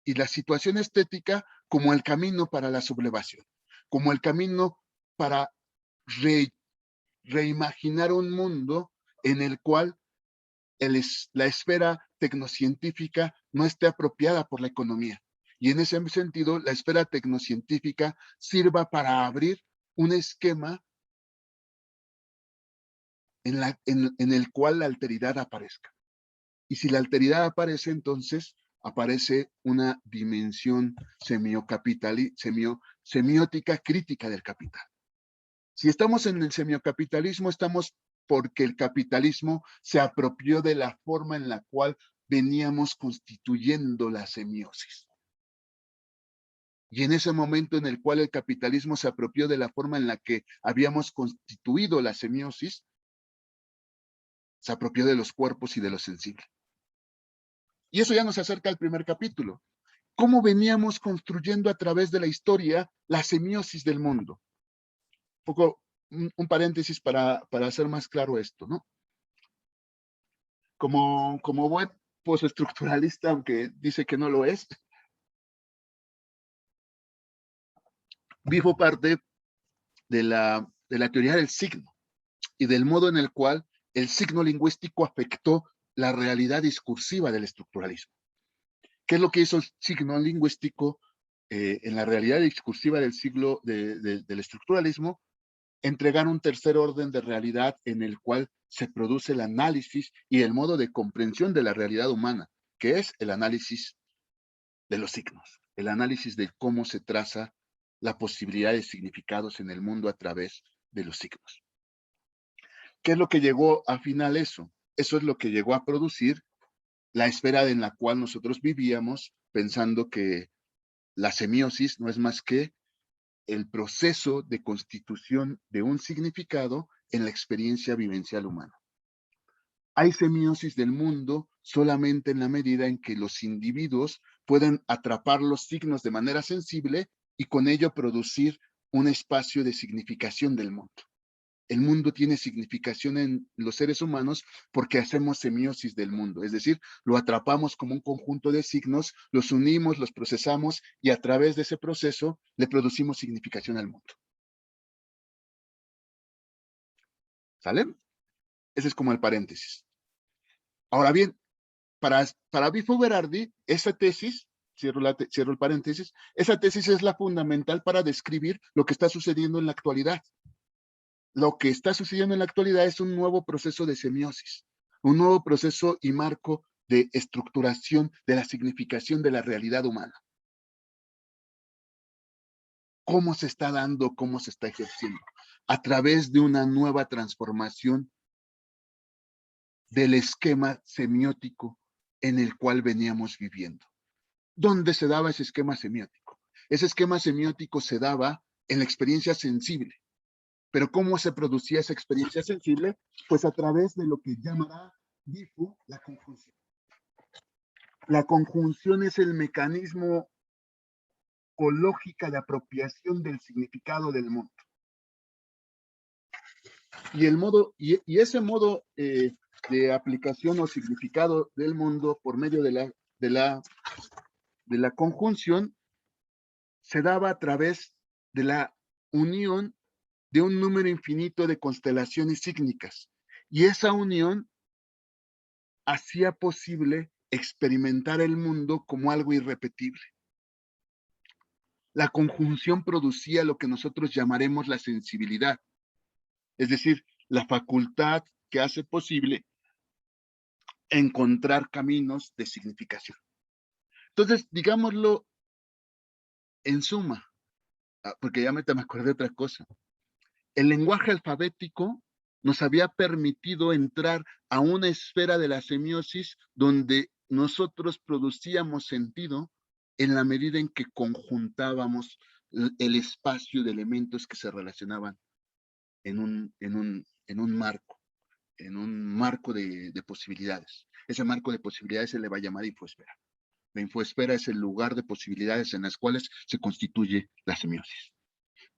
A: y la situación estética como el camino para la sublevación, como el camino para reimaginar un mundo en el cual la esfera tecnocientífica no esté apropiada por la economía. Y en ese sentido, la esfera tecnocientífica sirva para abrir un esquema en el cual la alteridad aparezca. Y si la alteridad aparece, entonces aparece una dimensión semiótica crítica del capital. Si estamos en el semiocapitalismo, estamos porque el capitalismo se apropió de la forma en la cual veníamos constituyendo la semiosis. Y en ese momento en el cual el capitalismo se apropió de la forma en la que habíamos constituido la semiosis, se apropió de los cuerpos y de lo sensible. Y eso ya nos acerca al primer capítulo. ¿Cómo veníamos construyendo a través de la historia la semiosis del mundo? Un paréntesis para hacer más claro esto, ¿no? Como buen postestructuralista, aunque dice que no lo es, vivo parte de la teoría del signo y del modo en el cual el signo lingüístico afectó la realidad discursiva del estructuralismo. ¿Qué es lo que hizo el signo lingüístico en la realidad discursiva del estructuralismo? Entregar un tercer orden de realidad en el cual se produce el análisis y el modo de comprensión de la realidad humana, que es el análisis de los signos, el análisis de cómo se traza la posibilidad de significados en el mundo a través de los signos. ¿Qué es lo que llegó al final eso? Eso es lo que llegó a producir la esfera en la cual nosotros vivíamos, pensando que la semiosis no es más que el proceso de constitución de un significado en la experiencia vivencial humana. Hay semiosis del mundo solamente en la medida en que los individuos pueden atrapar los signos de manera sensible y con ello producir un espacio de significación del mundo. El mundo tiene significación en los seres humanos porque hacemos semiosis del mundo, es decir, lo atrapamos como un conjunto de signos, los unimos, los procesamos y a través de ese proceso le producimos significación al mundo. ¿Sale? Ese es como el paréntesis. Ahora bien, para Bifo Berardi, esa tesis, cierro el paréntesis, esa tesis es la fundamental para describir lo que está sucediendo en la actualidad. Lo que está sucediendo en la actualidad es un nuevo proceso de semiosis, un nuevo proceso y marco de estructuración de la significación de la realidad humana. ¿Cómo se está dando, cómo se está ejerciendo? A través de una nueva transformación del esquema semiótico en el cual veníamos viviendo. ¿Dónde se daba ese esquema semiótico? Ese esquema semiótico se daba en la experiencia sensible. Pero ¿cómo se producía esa experiencia sensible? Pues a través de lo que llamará Bifo la conjunción. La conjunción es el mecanismo o lógica de apropiación del significado del mundo. Y ese modo de aplicación o significado del mundo por medio de la conjunción se daba a través de la unión de un número infinito de constelaciones sígnicas. Y esa unión hacía posible experimentar el mundo como algo irrepetible. La conjunción producía lo que nosotros llamaremos la sensibilidad, es decir, la facultad que hace posible encontrar caminos de significación. Entonces, digámoslo en suma, porque ya me acordé de otra cosa. El lenguaje alfabético nos había permitido entrar a una esfera de la semiosis donde nosotros producíamos sentido en la medida en que conjuntábamos el espacio de elementos que se relacionaban en un marco de posibilidades. Ese marco de posibilidades se le va a llamar infoesfera. La infoesfera es el lugar de posibilidades en las cuales se constituye la semiosis.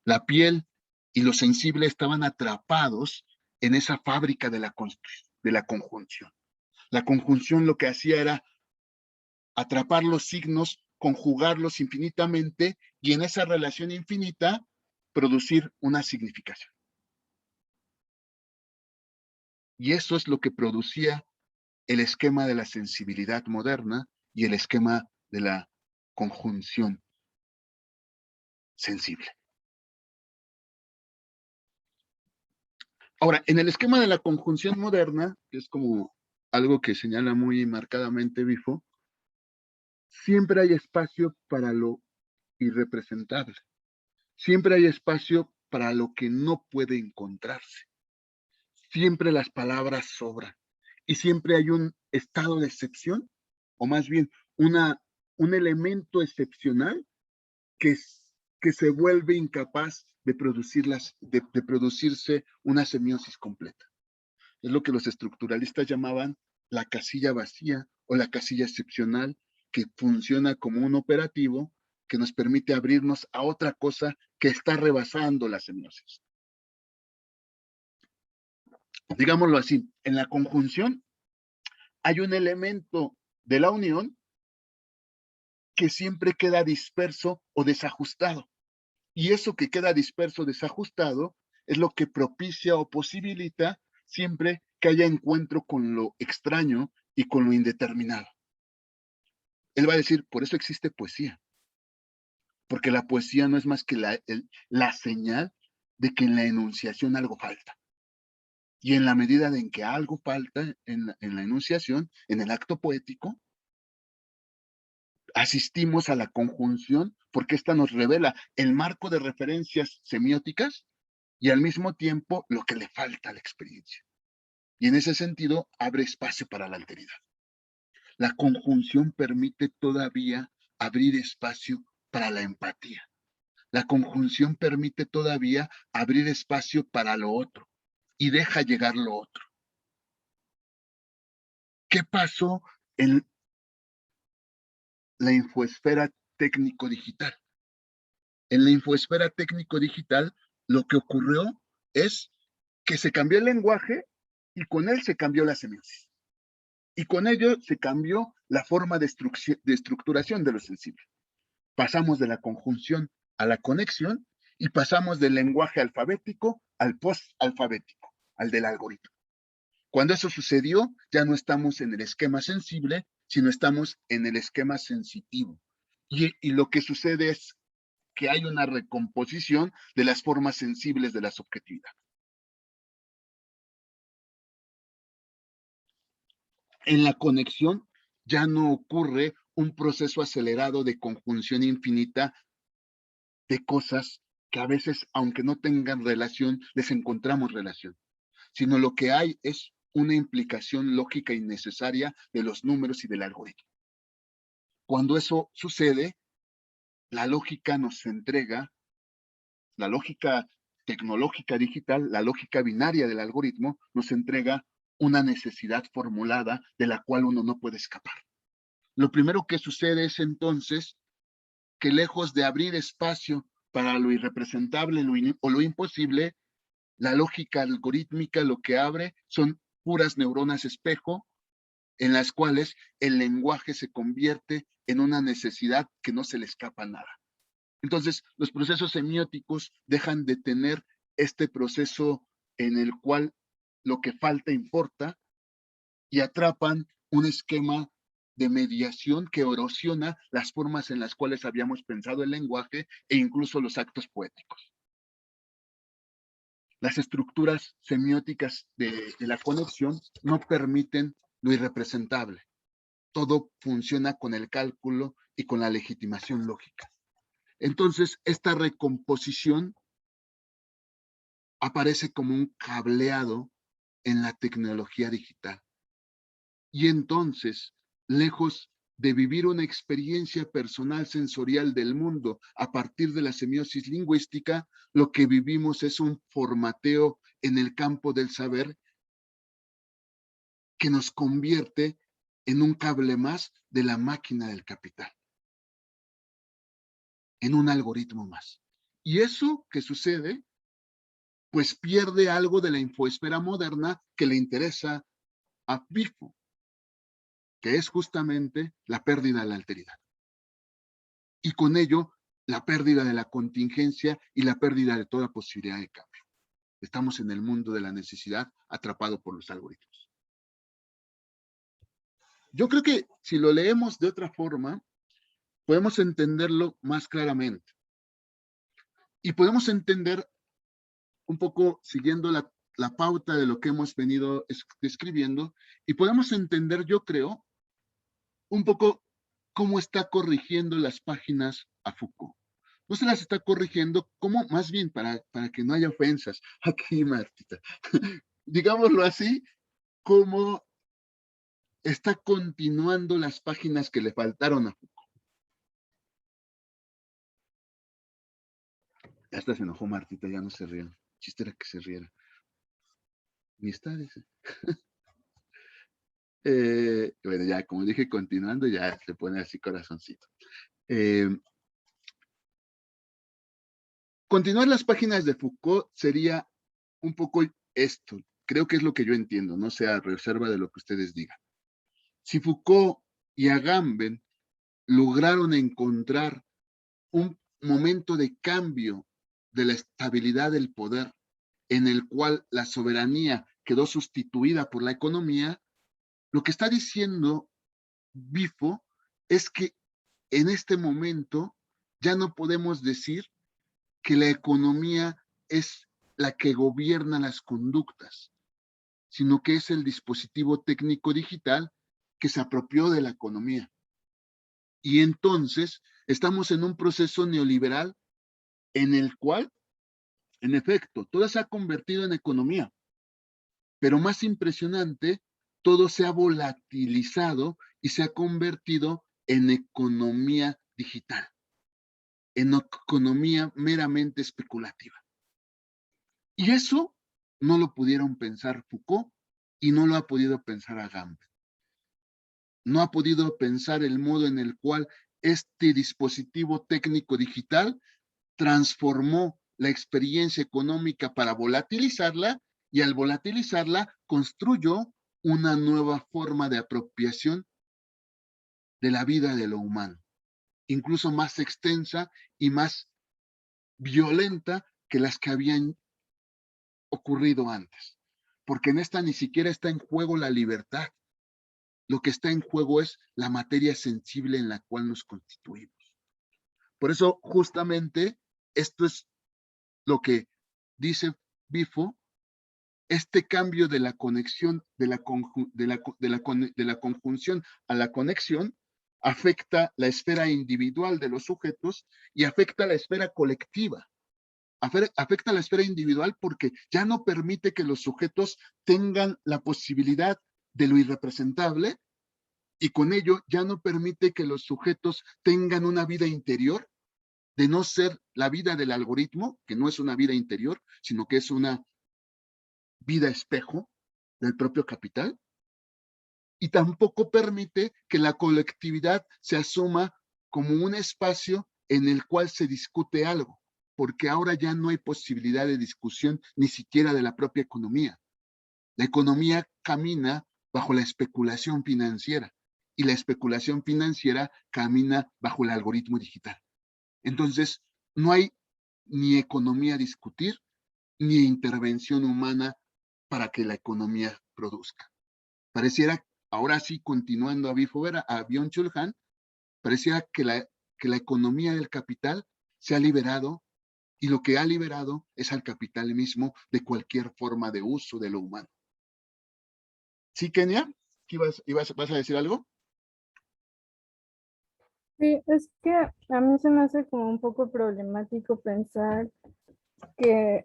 A: La piel y lo sensible estaban atrapados en esa fábrica de la conjunción. La conjunción lo que hacía era atrapar los signos, conjugarlos infinitamente y en esa relación infinita producir una significación. Y eso es lo que producía el esquema de la sensibilidad moderna y el esquema de la conjunción sensible. Ahora, en el esquema de la conjunción moderna, que es como algo que señala muy marcadamente Bifo, siempre hay espacio para lo irrepresentable. Siempre hay espacio para lo que no puede encontrarse. Siempre las palabras sobran. Y siempre hay un estado de excepción, o más bien un elemento excepcional que se vuelve incapaz de producirse una semiosis completa. Es lo que los estructuralistas llamaban la casilla vacía o la casilla excepcional, que funciona como un operativo que nos permite abrirnos a otra cosa que está rebasando la semiosis. Digámoslo así, en la conjunción hay un elemento de la unión que siempre queda disperso o desajustado. Y eso que queda disperso o desajustado es lo que propicia o posibilita siempre que haya encuentro con lo extraño y con lo indeterminado. Él va a decir, por eso existe poesía. Porque la poesía no es más que la señal de que en la enunciación algo falta. Y en la medida en que algo falta en la enunciación, en el acto poético, asistimos a la conjunción porque esta nos revela el marco de referencias semióticas y al mismo tiempo lo que le falta a la experiencia. Y en ese sentido abre espacio para la alteridad. La conjunción permite todavía abrir espacio para la empatía. La conjunción permite todavía abrir espacio para lo otro y deja llegar lo otro. ¿Qué pasó en la infoesfera técnico-digital? En la infoesfera técnico-digital lo que ocurrió es que se cambió el lenguaje y con él se cambió la semiosis. Y con ello se cambió la forma de estructuración de lo sensible. Pasamos de la conjunción a la conexión y pasamos del lenguaje alfabético al post-alfabético, al del algoritmo. Cuando eso sucedió, ya no estamos en el esquema sensible, sino estamos en el esquema sensitivo. Y lo que sucede es que hay una recomposición de las formas sensibles de la subjetividad. En la conexión ya no ocurre un proceso acelerado de conjunción infinita de cosas que a veces, aunque no tengan relación, les encontramos relación, sino lo que hay es una implicación lógica innecesaria de los números y del algoritmo. Cuando eso sucede, la lógica nos entrega, la lógica tecnológica digital, la lógica binaria del algoritmo, nos entrega una necesidad formulada de la cual uno no puede escapar. Lo primero que sucede es entonces que lejos de abrir espacio para lo irrepresentable o lo imposible, la lógica algorítmica lo que abre son puras neuronas espejo en las cuales el lenguaje se convierte en una necesidad que no se le escapa a nada. Entonces, los procesos semióticos dejan de tener este proceso en el cual lo que falta importa y atrapan un esquema de mediación que erosiona las formas en las cuales habíamos pensado el lenguaje e incluso los actos poéticos. Las estructuras semióticas de la conexión no permiten lo irrepresentable. Todo funciona con el cálculo y con la legitimación lógica. Entonces, esta recomposición aparece como un cableado en la tecnología digital. Y entonces, lejos de vivir una experiencia personal sensorial del mundo a partir de la semiosis lingüística, lo que vivimos es un formateo en el campo del saber que nos convierte en un cable más de la máquina del capital, en un algoritmo más. Y eso que sucede, pues pierde algo de la infoesfera moderna que le interesa a Bifo. que es justamente la pérdida de la alteridad. Y con ello, la pérdida de la contingencia y la pérdida de toda posibilidad de cambio. Estamos en el mundo de la necesidad, atrapado por los algoritmos. Yo creo que si lo leemos de otra forma, podemos entenderlo más claramente. Y podemos entender un poco siguiendo la pauta de lo que hemos venido describiendo, y podemos entender, yo creo, un poco cómo está corrigiendo las páginas a Foucault. No se las está corrigiendo, como más bien para que no haya ofensas. Aquí, Martita. Digámoslo así, cómo está continuando las páginas que le faltaron a Foucault. Ya hasta se enojó Martita, ya no se ríe. El chiste era que se riera. Ni está, dice. Bueno, ya, como dije, continuando, ya se pone así corazoncito. Continuar las páginas de Foucault sería un poco esto. Creo que es lo que yo entiendo, no sé, a reserva de lo que ustedes digan. Si Foucault y Agamben lograron encontrar un momento de cambio de la estabilidad del poder, en el cual la soberanía quedó sustituida por la economía, lo que está diciendo Bifo es que en este momento ya no podemos decir que la economía es la que gobierna las conductas, sino que es el dispositivo técnico digital que se apropió de la economía. Y entonces estamos en un proceso neoliberal en el cual, en efecto, todo se ha convertido en economía, pero más impresionante, todo se ha volatilizado y se ha convertido en economía digital, en economía meramente especulativa. Y eso no lo pudieron pensar Foucault y no lo ha podido pensar Agamben. No ha podido pensar el modo en el cual este dispositivo técnico digital transformó la experiencia económica para volatilizarla, y al volatilizarla construyó una nueva forma de apropiación de la vida de lo humano, incluso más extensa y más violenta que las que habían ocurrido antes, porque en esta ni siquiera está en juego la libertad. Lo que está en juego es la materia sensible en la cual nos constituimos. Por eso, justamente, esto es lo que dice Bifo, este cambio de la conexión, de la conjunción a la conexión, afecta la esfera individual de los sujetos y afecta la esfera colectiva. Afecta la esfera individual porque ya no permite que los sujetos tengan la posibilidad de lo irrepresentable, y con ello ya no permite que los sujetos tengan una vida interior, de no ser la vida del algoritmo, que no es una vida interior, sino que es una vida espejo del propio capital, y tampoco permite que la colectividad se asuma como un espacio en el cual se discute algo, porque ahora ya no hay posibilidad de discusión ni siquiera de la propia economía. La economía camina bajo la especulación financiera, y la especulación financiera camina bajo el algoritmo digital. Entonces, no hay ni economía a discutir, ni intervención humana para que la economía produzca. Pareciera, ahora sí, continuando a Byung-Chul Han, pareciera que la economía del capital se ha liberado, y lo que ha liberado es al capital mismo de cualquier forma de uso de lo humano. ¿Sí, Kenia? ¿Vas a decir algo?
E: Sí, es que a mí se me hace como un poco problemático pensar que,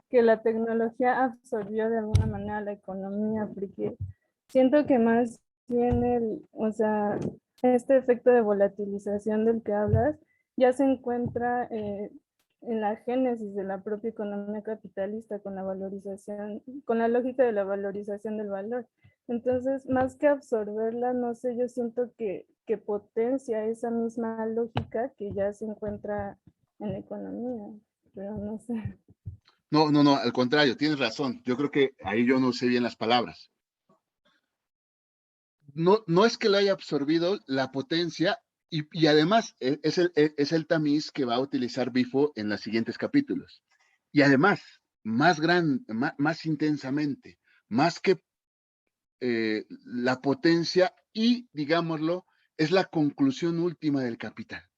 E: que la tecnología absorbió de alguna manera la economía, porque siento que más bien o sea, este efecto de volatilización del que hablas ya se encuentra en la génesis de la propia economía capitalista, con la valorización, con la lógica de la valorización del valor. Entonces, más que absorberla, no sé, yo siento que potencia esa misma lógica que ya se encuentra en la economía, pero no sé.
A: No, al contrario, tienes razón. Yo creo que ahí yo no sé bien las palabras. no es que lo haya absorbido la potencia, y además es el tamiz que va a utilizar Bifo en los siguientes capítulos. Y además, más intensamente, más que la potencia, y digámoslo, es la conclusión última del Capital.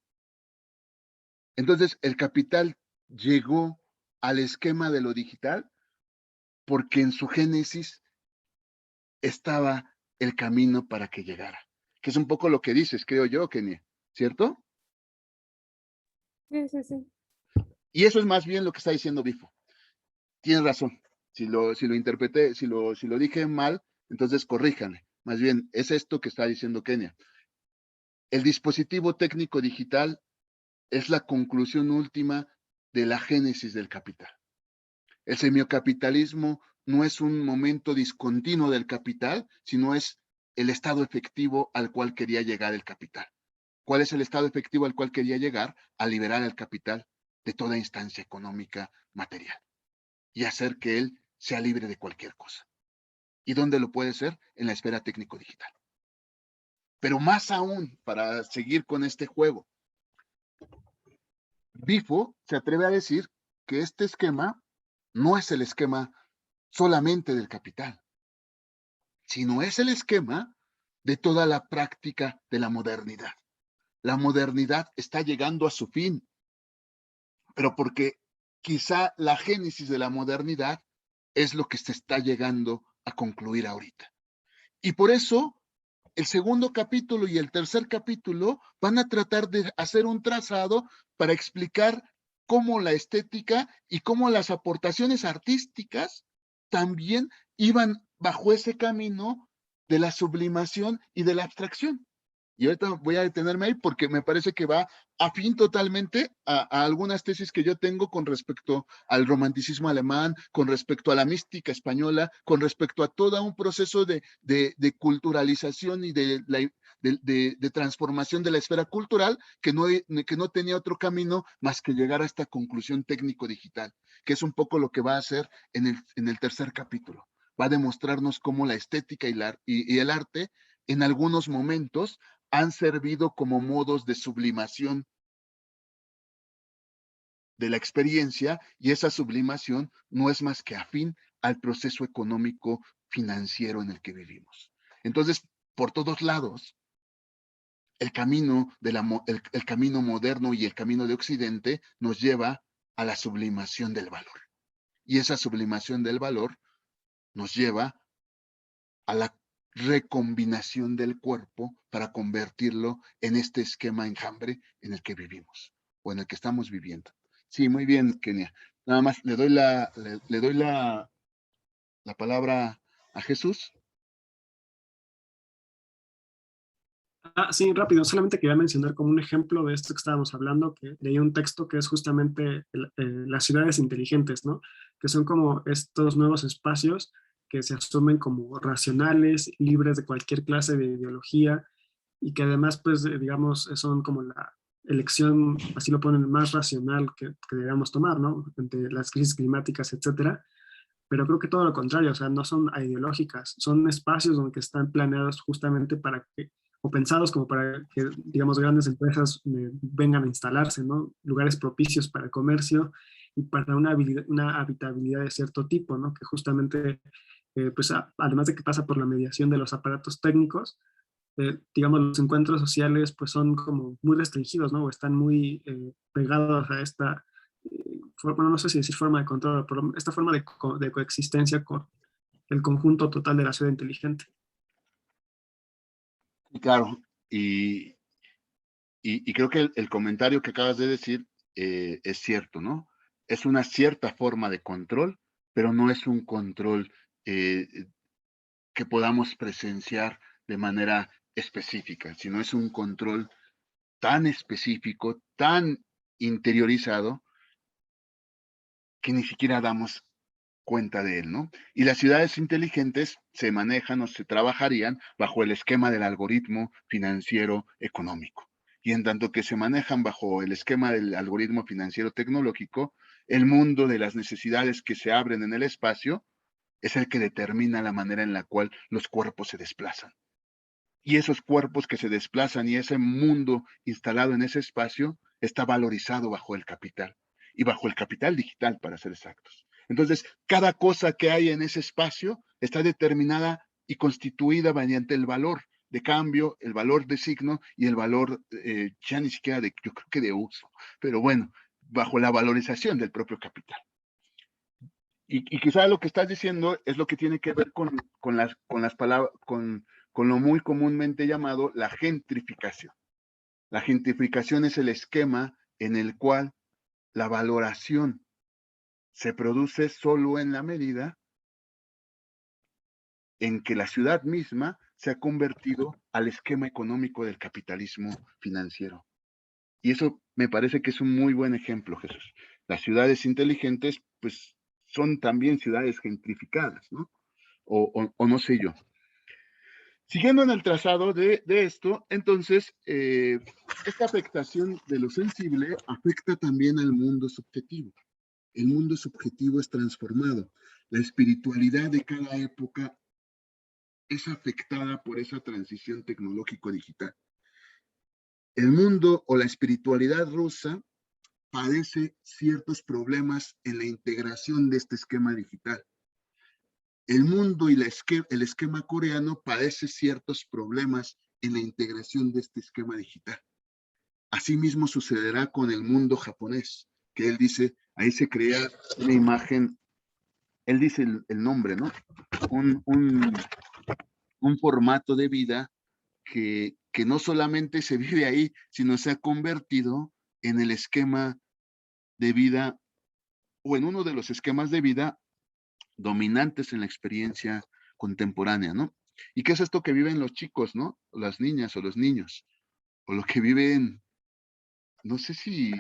A: Entonces, el Capital llegó al esquema de lo digital porque en su génesis estaba el camino para que llegara, que es un poco lo que dices, creo yo, Kenia, ¿cierto?
E: Sí, sí, sí.
A: Y eso es más bien lo que está diciendo Bifo. Tienes razón. Si lo interpreté, si lo dije mal, entonces corríjame. Más bien, es esto que está diciendo Kenia. El dispositivo técnico digital es la conclusión última de la génesis del capital. El semiocapitalismo no es un momento discontinuo del capital, sino es el estado efectivo al cual quería llegar el capital. ¿Cuál es el estado efectivo al cual quería llegar? A liberar al capital de toda instancia económica material y hacer que él sea libre de cualquier cosa. ¿Y dónde lo puede ser? En la esfera técnico-digital. Pero más aún, para seguir con este juego, Bifo se atreve a decir que este esquema no es el esquema solamente del capital, sino es el esquema de toda la práctica de la modernidad. La modernidad está llegando a su fin, pero porque quizá la génesis de la modernidad es lo que se está llegando a concluir ahorita. Y por eso el segundo capítulo y el tercer capítulo van a tratar de hacer un trazado para explicar cómo la estética y cómo las aportaciones artísticas también iban bajo ese camino de la sublimación y de la abstracción. Y ahorita voy a detenerme ahí porque me parece que va afín totalmente a algunas tesis que yo tengo con respecto al romanticismo alemán, con respecto a la mística española, con respecto a todo un proceso de culturalización y de transformación de la esfera cultural que no tenía otro camino más que llegar a esta conclusión técnico-digital, que es un poco lo que va a hacer en el tercer capítulo. Va a demostrarnos cómo la estética y el arte en algunos momentos han servido como modos de sublimación de la experiencia, y esa sublimación no es más que afín al proceso económico financiero en el que vivimos. Entonces, por todos lados, el camino moderno y el camino de Occidente nos lleva a la sublimación del valor. Y esa sublimación del valor nos lleva a la recombinación del cuerpo para convertirlo en este esquema enjambre en el que vivimos o en el que estamos viviendo. Sí, muy bien, Kenia. Nada más le doy la palabra a Jesús.
D: Sí, rápido, solamente quería mencionar como un ejemplo de esto que estábamos hablando, que leí un texto que es justamente las ciudades inteligentes, ¿no? Que son como estos nuevos espacios que se asumen como racionales, libres de cualquier clase de ideología y que además, pues, digamos, son como la elección, así lo ponen, más racional que debemos tomar, ¿no? Ante las crisis climáticas, etcétera. Pero creo que todo lo contrario, o sea, no son ideológicas, son espacios donde están planeados justamente para que, o pensados como para que, digamos, grandes empresas vengan a instalarse, ¿no? Lugares propicios para el comercio y para una habitabilidad de cierto tipo, ¿no? Que justamente, pues, además de que pasa por la mediación de los aparatos técnicos, digamos, los encuentros sociales, pues, son como muy restringidos, ¿no? O están muy pegados a esta forma, no sé si decir forma de control, pero esta forma de coexistencia con el conjunto total de la ciudad inteligente.
A: Y claro, y creo que el comentario que acabas de decir es cierto, ¿no? Es una cierta forma de control, pero no es un control que podamos presenciar de manera específica, sino es un control tan específico, tan interiorizado, que ni siquiera damos cuenta de él, ¿no? Y las ciudades inteligentes se manejan o se trabajarían bajo el esquema del algoritmo financiero económico. Y en tanto que se manejan bajo el esquema del algoritmo financiero tecnológico, el mundo de las necesidades que se abren en el espacio es el que determina la manera en la cual los cuerpos se desplazan. Y esos cuerpos que se desplazan y ese mundo instalado en ese espacio está valorizado bajo el capital y bajo el capital digital, para ser exactos. Entonces, cada cosa que hay en ese espacio está determinada y constituida mediante el valor de cambio, el valor de signo y el valor ya ni siquiera de, yo creo que de uso, pero bueno, bajo la valorización del propio capital. Y quizá lo que estás diciendo es lo que tiene que ver con las palabras, con lo muy comúnmente llamado la gentrificación. La gentrificación es el esquema en el cual la valoración se produce solo en la medida en que la ciudad misma se ha convertido al esquema económico del capitalismo financiero. Y eso me parece que es un muy buen ejemplo, Jesús. Las ciudades inteligentes, pues, son también ciudades gentrificadas, ¿no? O no sé yo. Siguiendo en el trazado de esto, entonces, esta afectación de lo sensible afecta también al mundo subjetivo. El mundo subjetivo es transformado. La espiritualidad de cada época es afectada por esa transición tecnológico-digital. El mundo o la espiritualidad rusa padece ciertos problemas en la integración de este esquema digital. El mundo y el esquema coreano padece ciertos problemas en la integración de este esquema digital. Asimismo sucederá con el mundo japonés, que él dice, ahí se crea una imagen, él dice el nombre, ¿no? Un formato de vida que no solamente se vive ahí, sino se ha convertido en el esquema de vida o en uno de los esquemas de vida dominantes en la experiencia contemporánea, ¿no? ¿Y qué es esto que viven los chicos, ¿no? Las niñas o los niños, o lo que viven, no sé si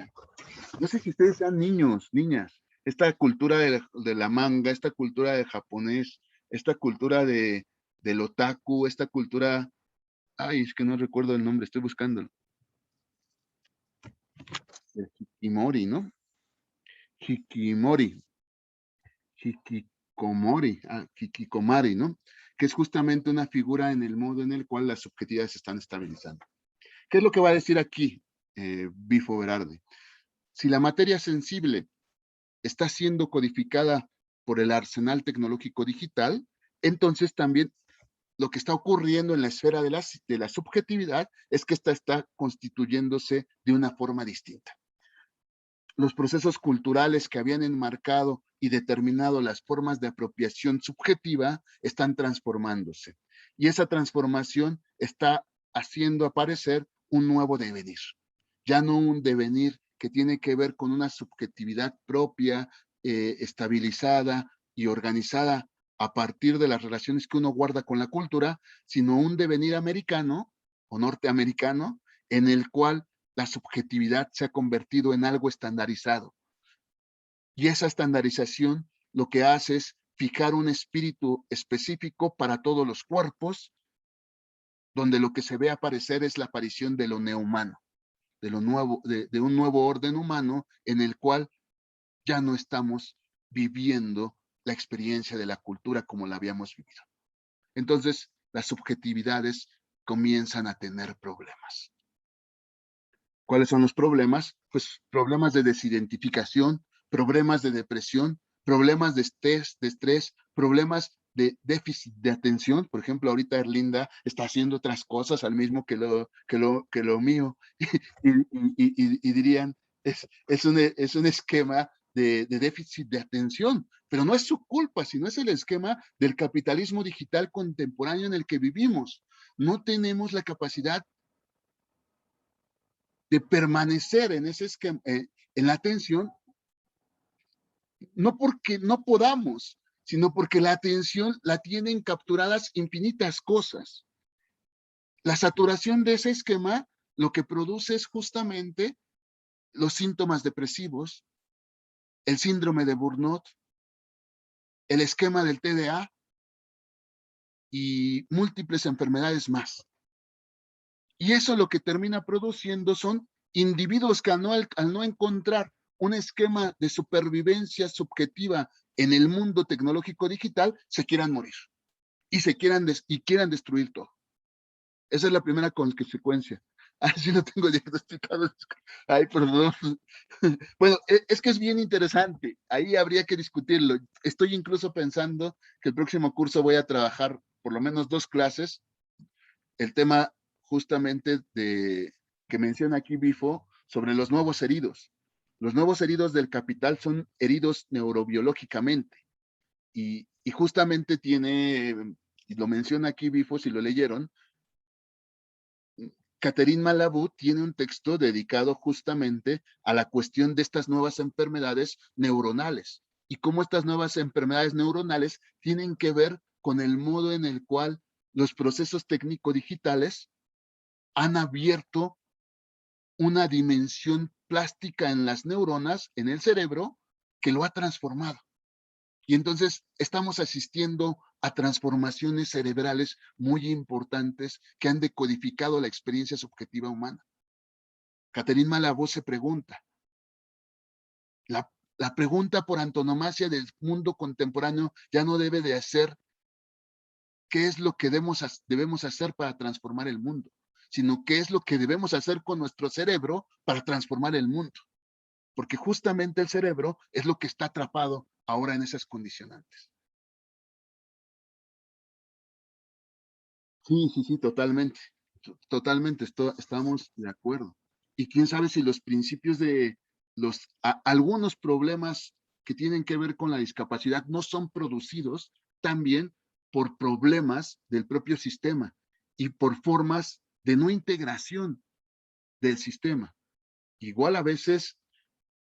A: ustedes sean niños, niñas, esta cultura de la manga, esta cultura del japonés, esta cultura del otaku, esta cultura, ay, es que no recuerdo el nombre, estoy buscándolo. El hikikomori, ¿no? Hikikomori, ¿no? Que es justamente una figura en el modo en el cual las subjetividades se están estabilizando. ¿Qué es lo que va a decir aquí Bifo Berardi? Si la materia sensible está siendo codificada por el arsenal tecnológico digital, entonces también lo que está ocurriendo en la esfera de la subjetividad es que esta está constituyéndose de una forma distinta. Los procesos culturales que habían enmarcado y determinado las formas de apropiación subjetiva están transformándose. Y esa transformación está haciendo aparecer un nuevo devenir. Ya no un devenir que tiene que ver con una subjetividad propia, estabilizada y organizada a partir de las relaciones que uno guarda con la cultura, sino un devenir americano o norteamericano en el cual la subjetividad se ha convertido en algo estandarizado. Y esa estandarización lo que hace es fijar un espíritu específico para todos los cuerpos, donde lo que se ve aparecer es la aparición de lo nehumano, de lo nuevo, de un nuevo orden humano en el cual ya no estamos viviendo la experiencia de la cultura como la habíamos vivido. Entonces, las subjetividades comienzan a tener problemas. ¿Cuáles son los problemas? Pues problemas de desidentificación, problemas de depresión, problemas de estrés, problemas de déficit de atención. Por ejemplo, ahorita Erlinda está haciendo otras cosas al mismo que lo mío. y dirían, es un esquema de déficit de atención, pero no es su culpa, sino es el esquema del capitalismo digital contemporáneo en el que vivimos. No tenemos la capacidad de permanecer en ese esquema, en la atención, no porque no podamos, sino porque la atención la tienen capturadas infinitas cosas. La saturación de ese esquema lo que produce es justamente los síntomas depresivos, el síndrome de Burnout, el esquema del TDA y múltiples enfermedades más. Y eso lo que termina produciendo son individuos que al no encontrar un esquema de supervivencia subjetiva en el mundo tecnológico digital, se quieran morir y quieran destruir todo. Esa es la primera consecuencia. Ah, sí lo tengo diagnosticado. Ay, perdón. Bueno, es que es bien interesante. Ahí habría que discutirlo. Estoy incluso pensando que el próximo curso voy a trabajar por lo menos 2 clases. El tema justamente que menciona aquí Bifo sobre los nuevos heridos. Los nuevos heridos del capital son heridos neurobiológicamente. Y justamente tiene, y lo menciona aquí Bifo, si lo leyeron, Catherine Malabou tiene un texto dedicado justamente a la cuestión de estas nuevas enfermedades neuronales y cómo estas nuevas enfermedades neuronales tienen que ver con el modo en el cual los procesos técnico-digitales han abierto una dimensión plástica en las neuronas, en el cerebro, que lo ha transformado. Y entonces estamos asistiendo a transformaciones cerebrales muy importantes que han decodificado la experiencia subjetiva humana. Catherine Malabou se pregunta, la pregunta por antonomasia del mundo contemporáneo ya no debe de ser qué es lo que debemos hacer para transformar el mundo, sino qué es lo que debemos hacer con nuestro cerebro para transformar el mundo. Porque justamente el cerebro es lo que está atrapado ahora en esas condicionantes. Sí, totalmente. Totalmente, estamos de acuerdo. Y quién sabe si los principios de algunos problemas que tienen que ver con la discapacidad no son producidos también por problemas del propio sistema y por formas de no integración del sistema. Igual a veces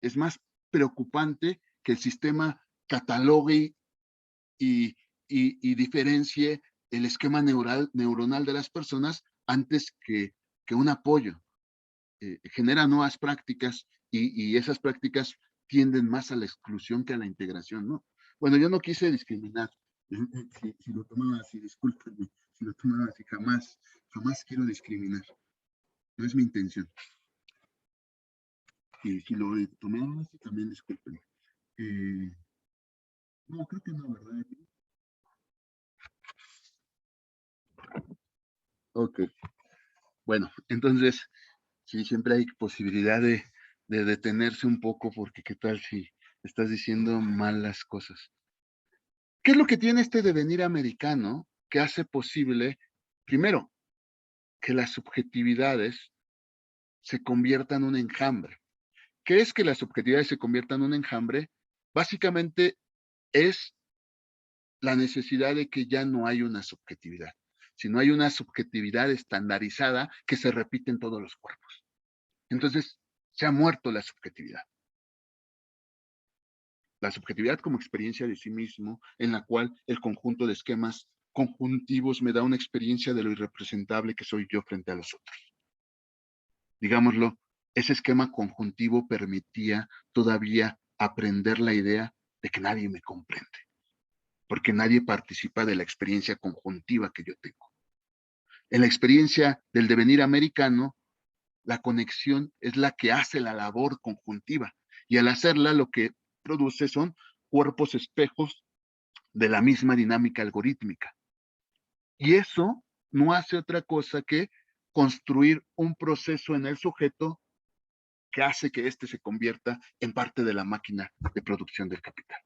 A: es más preocupante que el sistema catalogue y diferencie el esquema neuronal de las personas antes que un apoyo. Genera nuevas prácticas y esas prácticas tienden más a la exclusión que a la integración, ¿no? Bueno, yo no quise discriminar. Si lo tomaba así, discúlpenme, si lo tomaba así, jamás quiero discriminar. No es mi intención. Y si lo tomaba así, también discúlpenme. No, creo que no, ¿verdad? Ok. Bueno, entonces, sí, siempre hay posibilidad de detenerse un poco porque qué tal si estás diciendo malas cosas. ¿Qué es lo que tiene este devenir americano que hace posible, primero, que las subjetividades se conviertan en un enjambre? ¿Qué es que las subjetividades se conviertan en un enjambre? Básicamente es la necesidad de que ya no hay una subjetividad, sino hay una subjetividad estandarizada que se repite en todos los cuerpos. Entonces, se ha muerto la subjetividad. La subjetividad como experiencia de sí mismo, en la cual el conjunto de esquemas conjuntivos me da una experiencia de lo irrepresentable que soy yo frente a los otros. Digámoslo, ese esquema conjuntivo permitía todavía aprender la idea de que nadie me comprende, porque nadie participa de la experiencia conjuntiva que yo tengo. En la experiencia del devenir americano, la conexión es la que hace la labor conjuntiva, y al hacerla lo que produce son cuerpos espejos de la misma dinámica algorítmica. Y eso no hace otra cosa que construir un proceso en el sujeto que hace que éste se convierta en parte de la máquina de producción del capital.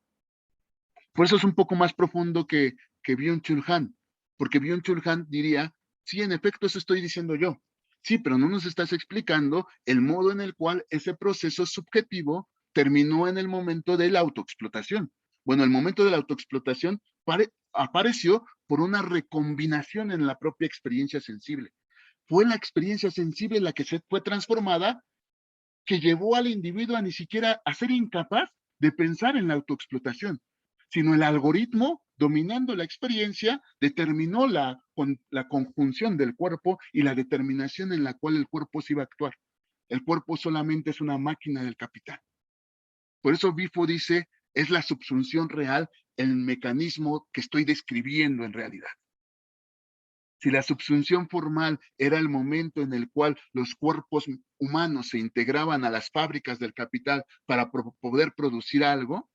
A: Por eso es un poco más profundo que Byung-Chul Han, porque Byung-Chul Han diría, sí, en efecto, eso estoy diciendo yo. Sí, pero no nos estás explicando el modo en el cual ese proceso subjetivo terminó en el momento de la autoexplotación. Bueno, el momento de la autoexplotación apareció por una recombinación en la propia experiencia sensible. Fue la experiencia sensible la que se fue transformada, que llevó al individuo a ni siquiera a ser incapaz de pensar en la autoexplotación, sino el algoritmo dominando la experiencia determinó la conjunción del cuerpo y la determinación en la cual el cuerpo se iba a actuar. El cuerpo solamente es una máquina del capital. Por eso Bifo dice, es la subsunción real el mecanismo que estoy describiendo en realidad. Si la subsunción formal era el momento en el cual los cuerpos humanos se integraban a las fábricas del capital para poder producir algo,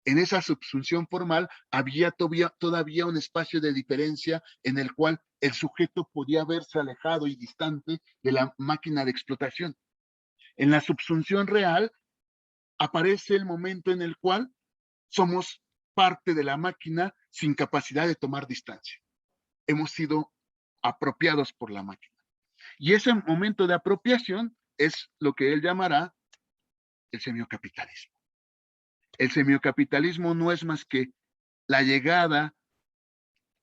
A: en esa subsunción formal había todavía un espacio de diferencia en el cual el sujeto podía verse alejado y distante de la máquina de explotación. En la subsunción real aparece el momento en el cual somos parte de la máquina sin capacidad de tomar distancia. Hemos sido apropiados por la máquina. Y ese momento de apropiación es lo que él llamará el semiocapitalismo. El semiocapitalismo no es más que la llegada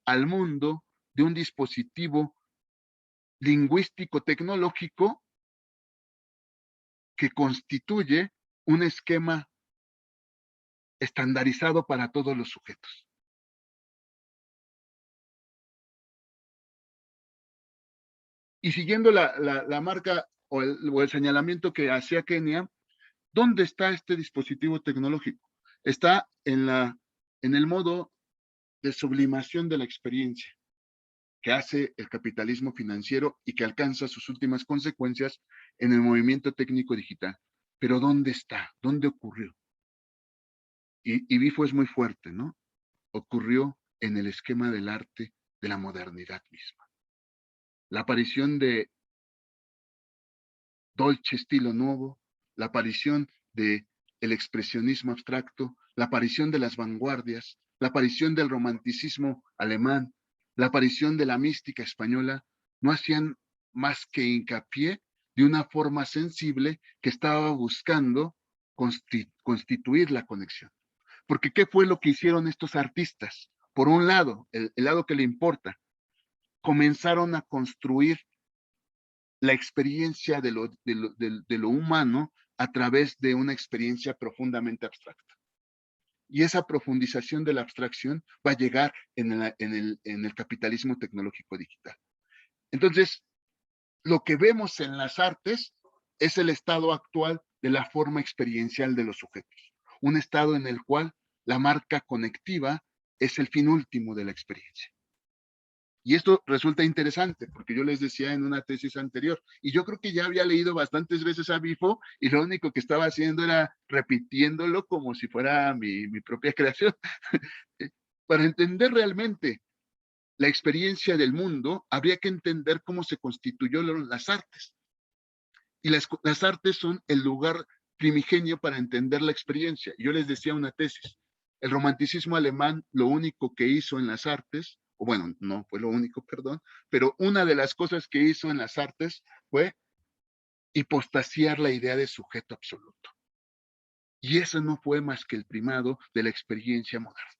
A: al mundo de un dispositivo lingüístico tecnológico que constituye un esquema estandarizado para todos los sujetos. Y siguiendo la marca o el señalamiento que hacía Kenia, ¿dónde está este dispositivo tecnológico? Está en el modo de sublimación de la experiencia que hace el capitalismo financiero y que alcanza sus últimas consecuencias en el movimiento técnico digital. Pero ¿dónde está? ¿Dónde ocurrió? Y Bifo es muy fuerte, ¿no? Ocurrió en el esquema del arte de la modernidad misma. La aparición de Dolce Estilo Nuevo, la aparición del expresionismo abstracto, la aparición de las vanguardias, la aparición del romanticismo alemán, la aparición de la mística española, no hacían más que hincapié de una forma sensible que estaba buscando constituir la conexión. Porque ¿qué fue lo que hicieron estos artistas? Por un lado, el lado que le importa, comenzaron a construir la experiencia de lo humano a través de una experiencia profundamente abstracta. Y esa profundización de la abstracción va a llegar en el capitalismo tecnológico digital. Entonces, lo que vemos en las artes es el estado actual de la forma experiencial de los sujetos. Un estado en el cual la marca conectiva es el fin último de la experiencia. Y esto resulta interesante, porque yo les decía en una tesis anterior, y yo creo que ya había leído bastantes veces a Bifo, y lo único que estaba haciendo era repitiéndolo como si fuera mi propia creación. Para entender realmente la experiencia del mundo, habría que entender cómo se constituyó las artes. Y las artes son el lugar primigenio para entender la experiencia. Yo les decía una tesis, el romanticismo alemán lo único que hizo en las artes, o bueno, no fue lo único, perdón, pero una de las cosas que hizo en las artes fue hipostasiar la idea de sujeto absoluto. Y eso no fue más que el primado de la experiencia moderna.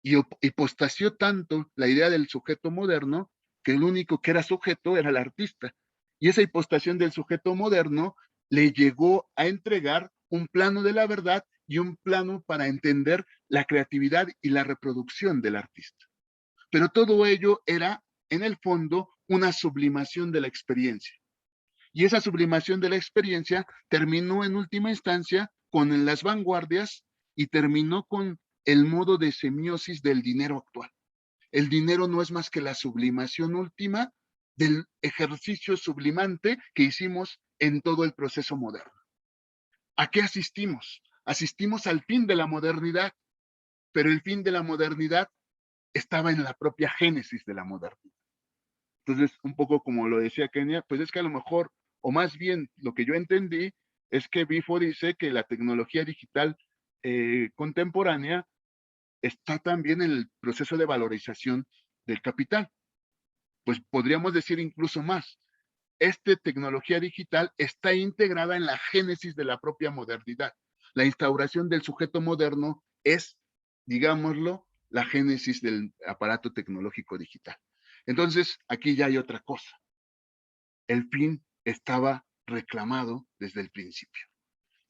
A: Y hipostasió tanto la idea del sujeto moderno que el único que era sujeto era el artista. Y esa hipostación del sujeto moderno le llegó a entregar un plano de la verdad y un plano para entender la creatividad y la reproducción del artista. Pero todo ello era, en el fondo, una sublimación de la experiencia. Y esa sublimación de la experiencia terminó en última instancia con las vanguardias y terminó con el modo de semiosis del dinero actual. El dinero no es más que la sublimación última del ejercicio sublimante que hicimos en todo el proceso moderno. ¿A qué asistimos? Asistimos al fin de la modernidad, pero el fin de la modernidad estaba en la propia génesis de la modernidad. Entonces, un poco como lo decía Kenia, pues es que a lo mejor, o más bien lo que yo entendí, es que Bifo dice que la tecnología digital contemporánea está también en el proceso de valorización del capital. Pues podríamos decir incluso más. Esta tecnología digital está integrada en la génesis de la propia modernidad. La instauración del sujeto moderno es, digámoslo, la génesis del aparato tecnológico digital. Entonces, aquí ya hay otra cosa. El fin estaba reclamado desde el principio.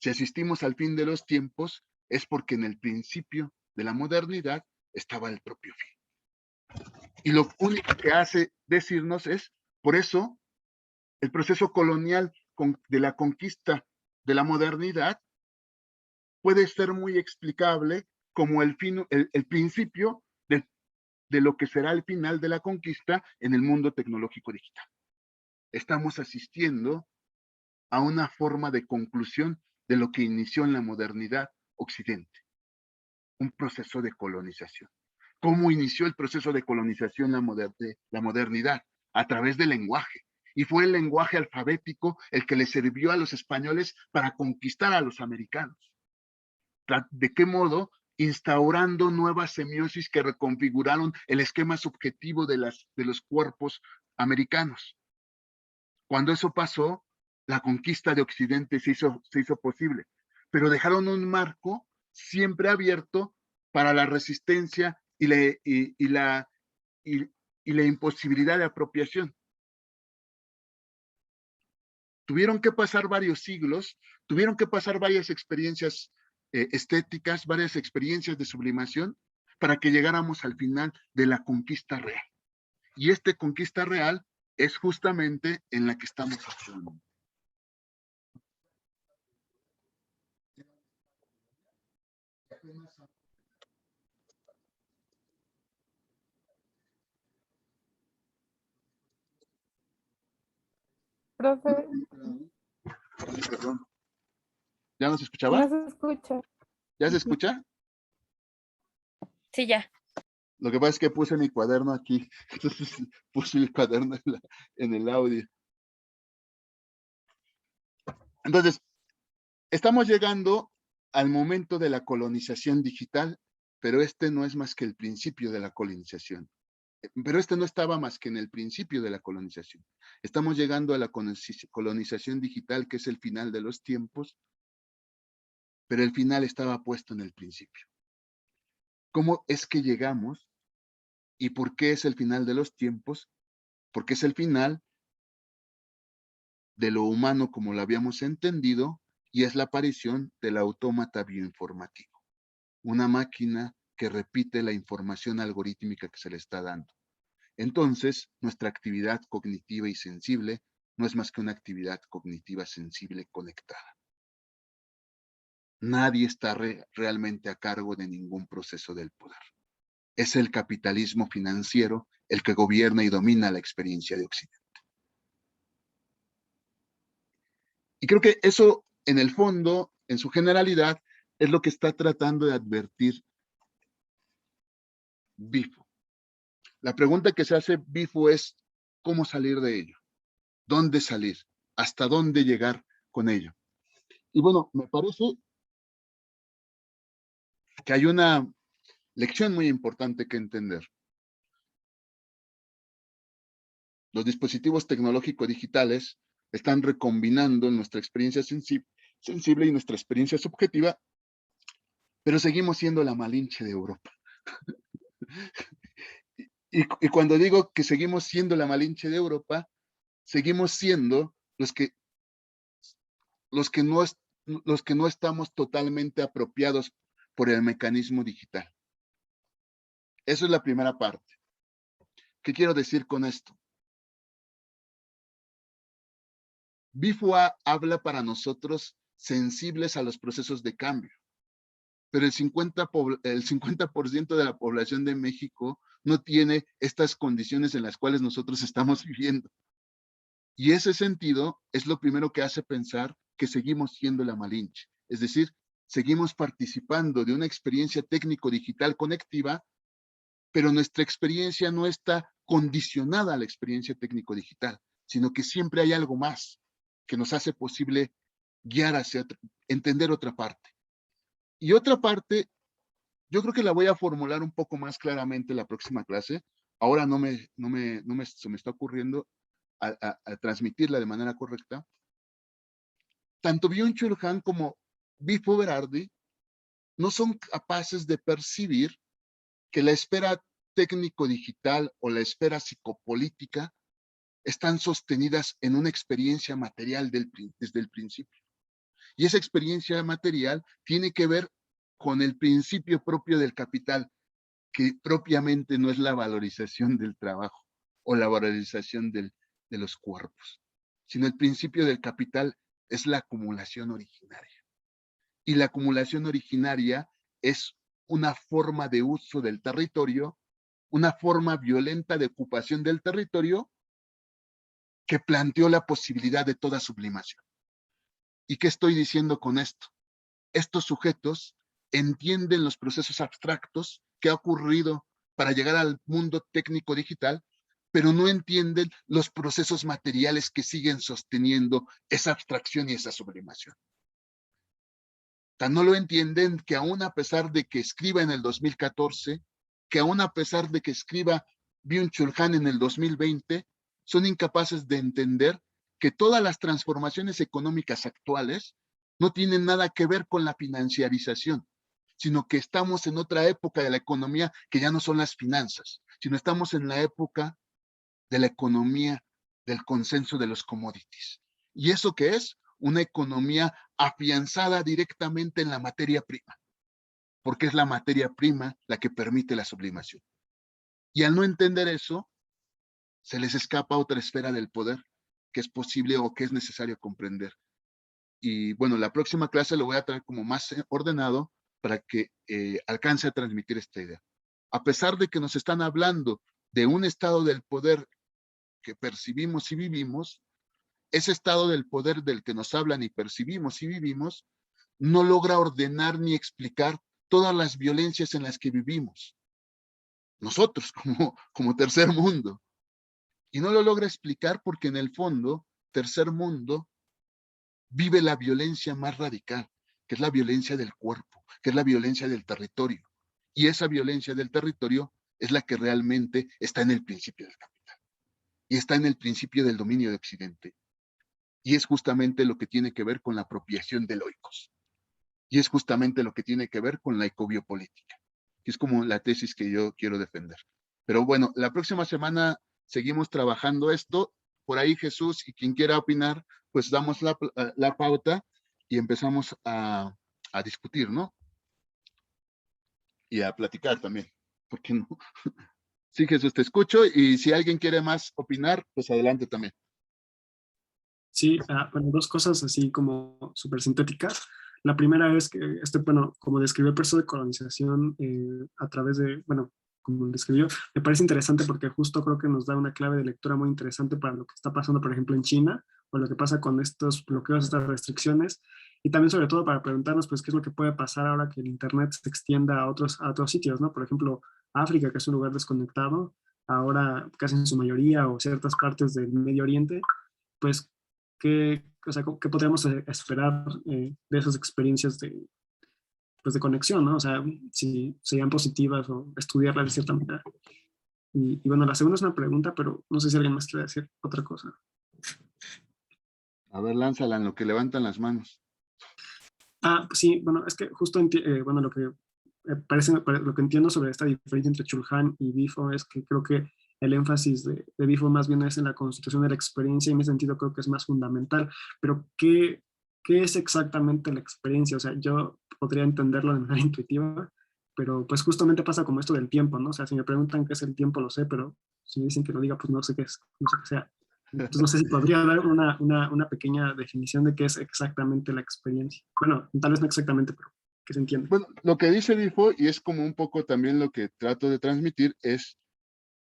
A: Si asistimos al fin de los tiempos, es porque en el principio de la modernidad estaba el propio fin. Y lo único que hace decirnos es, por eso, el proceso colonial de la conquista de la modernidad puede ser muy explicable como el principio de lo que será el final de la conquista en el mundo tecnológico digital. Estamos asistiendo a una forma de conclusión de lo que inició en la modernidad Occidente, un proceso de colonización. ¿Cómo inició el proceso de colonización la modernidad? A través del lenguaje. Y fue el lenguaje alfabético el que le sirvió a los españoles para conquistar a los americanos. ¿De qué modo? Instaurando nuevas semiosis que reconfiguraron el esquema subjetivo de los cuerpos americanos. Cuando eso pasó, la conquista de Occidente se hizo posible, pero dejaron un marco siempre abierto para la resistencia y la imposibilidad de apropiación. Tuvieron que pasar varios siglos, tuvieron que pasar varias experiencias estéticas, varias experiencias de sublimación para que llegáramos al final de la conquista real. Y esta conquista real es justamente en la que estamos actuando.
E: Profe,
A: Perdón. ¿Ya nos escuchaba?
E: no se escucha.
A: ¿Ya se escucha?
C: Sí, ya.
A: Lo que pasa es que puse mi cuaderno aquí, entonces puse el cuaderno en el audio. Entonces, estamos llegando al momento de la colonización digital, pero este no es más que el principio de la colonización. Pero este no estaba más que en el principio de la colonización. Estamos llegando a la colonización digital, que es el final de los tiempos, pero el final estaba puesto en el principio. ¿Cómo es que llegamos? ¿Y por qué es el final de los tiempos? Porque es el final de lo humano como lo habíamos entendido y es la aparición del autómata bioinformativo. Una máquina que repite la información algorítmica que se le está dando. Entonces, nuestra actividad cognitiva y sensible no es más que una actividad cognitiva sensible conectada. Nadie está realmente a cargo de ningún proceso del poder. Es el capitalismo financiero el que gobierna y domina la experiencia de Occidente. Y creo que eso, en el fondo, en su generalidad, es lo que está tratando de advertir Bifo. La pregunta que se hace Bifo es, ¿cómo salir de ello? ¿Dónde salir? ¿Hasta dónde llegar con ello? Y bueno, me parece que hay una lección muy importante que entender. Los dispositivos tecnológicos digitales están recombinando nuestra experiencia sensible y nuestra experiencia subjetiva, pero seguimos siendo la Malinche de Europa. Y cuando digo que seguimos siendo la Malinche de Europa, seguimos siendo los que no estamos totalmente apropiados por el mecanismo digital. Eso es la primera parte. ¿Qué quiero decir con esto? Bifo habla para nosotros sensibles a los procesos de cambio, pero el 50% de la población de México no tiene estas condiciones en las cuales nosotros estamos viviendo. Y ese sentido es lo primero que hace pensar que seguimos siendo la Malinche, es decir, seguimos participando de una experiencia técnico-digital conectiva, pero nuestra experiencia no está condicionada a la experiencia técnico-digital, sino que siempre hay algo más que nos hace posible guiar entender otra parte. Y otra parte, yo creo que la voy a formular un poco más claramente en la próxima clase. Ahora se me está ocurriendo a transmitirla de manera correcta. Tanto Byung-Chul Han como Bifo Berardi no son capaces de percibir que la esfera técnico-digital o la esfera psicopolítica están sostenidas en una experiencia material desde el principio. Y esa experiencia material tiene que ver con el principio propio del capital, que propiamente no es la valorización del trabajo o la valorización de los cuerpos, sino el principio del capital es la acumulación originaria. Y la acumulación originaria es una forma de uso del territorio, una forma violenta de ocupación del territorio que planteó la posibilidad de toda sublimación. ¿Y qué estoy diciendo con esto? Estos sujetos entienden los procesos abstractos que ha ocurrido para llegar al mundo técnico digital, pero no entienden los procesos materiales que siguen sosteniendo esa abstracción y esa sublimación. Tan no lo entienden que aún a pesar de que escriba en el 2014, que aún a pesar de que escriba Byung-Chul Han en el 2020, son incapaces de entender que todas las transformaciones económicas actuales no tienen nada que ver con la financiarización, sino que estamos en otra época de la economía que ya no son las finanzas, sino estamos en la época de la economía del consenso de los commodities. ¿Y eso qué es? Una economía afianzada directamente en la materia prima, porque es la materia prima la que permite la sublimación. Y al no entender eso, se les escapa otra esfera del poder que es posible o que es necesario comprender. Y bueno, la próxima clase lo voy a traer como más ordenado para que alcance a transmitir esta idea. A pesar de que nos están hablando de un estado del poder que percibimos y vivimos, ese estado del poder del que nos hablan y percibimos y vivimos, no logra ordenar ni explicar todas las violencias en las que vivimos. Nosotros como tercer mundo. Y no lo logra explicar porque en el fondo, tercer mundo vive la violencia más radical, que es la violencia del cuerpo, que es la violencia del territorio. Y esa violencia del territorio es la que realmente está en el principio del capital. Y está en el principio del dominio de Occidente. Y es justamente lo que tiene que ver con la apropiación del oikos. Y es justamente lo que tiene que ver con la ecobiopolítica. Que es como la tesis que yo quiero defender. Pero bueno, la próxima semana seguimos trabajando esto. Por ahí Jesús y quien quiera opinar, pues damos la pauta y empezamos a discutir, ¿no? Y a platicar también. ¿Por qué no? Sí, Jesús, te escucho. Y si alguien quiere más opinar, pues adelante también.
D: Sí, bueno, dos cosas así como súper sintéticas. La primera es que, bueno, como describió el proceso de colonización a través de, bueno, como describió, me parece interesante porque justo creo que nos da una clave de lectura muy interesante para lo que está pasando, por ejemplo, en China, o lo que pasa con estos bloqueos, estas restricciones, y también sobre todo para preguntarnos, pues, qué es lo que puede pasar ahora que el Internet se extienda a otros sitios, ¿no? Por ejemplo, África, que es un lugar desconectado, ahora casi en su mayoría, o ciertas partes del Medio Oriente, pues o sea, qué podríamos esperar de esas experiencias pues de conexión, ¿no? O sea, si serían positivas o estudiarlas de cierta manera. Y bueno, la segunda es una pregunta, pero no sé si alguien más quiere decir otra cosa.
A: A ver, lánzala en lo que levantan las manos.
D: Pues sí, bueno, es que justo, bueno, lo que lo que entiendo sobre esta diferencia entre Chul Han y Bifo es que creo que el énfasis de Bifo más bien es en la constitución de la experiencia y en ese sentido creo que es más fundamental. Pero, ¿qué es exactamente la experiencia? O sea, yo podría entenderlo de manera intuitiva, pero pues justamente pasa como esto del tiempo, ¿no? O sea, si me preguntan qué es el tiempo, lo sé, pero si me dicen que lo diga, pues no sé qué es, no sé qué sea. Entonces no sé si podría dar una pequeña definición de qué es exactamente la experiencia. Bueno, tal vez no exactamente, pero que se entiende.
A: Bueno, lo que dice Bifo, y es como un poco también lo que trato de transmitir, es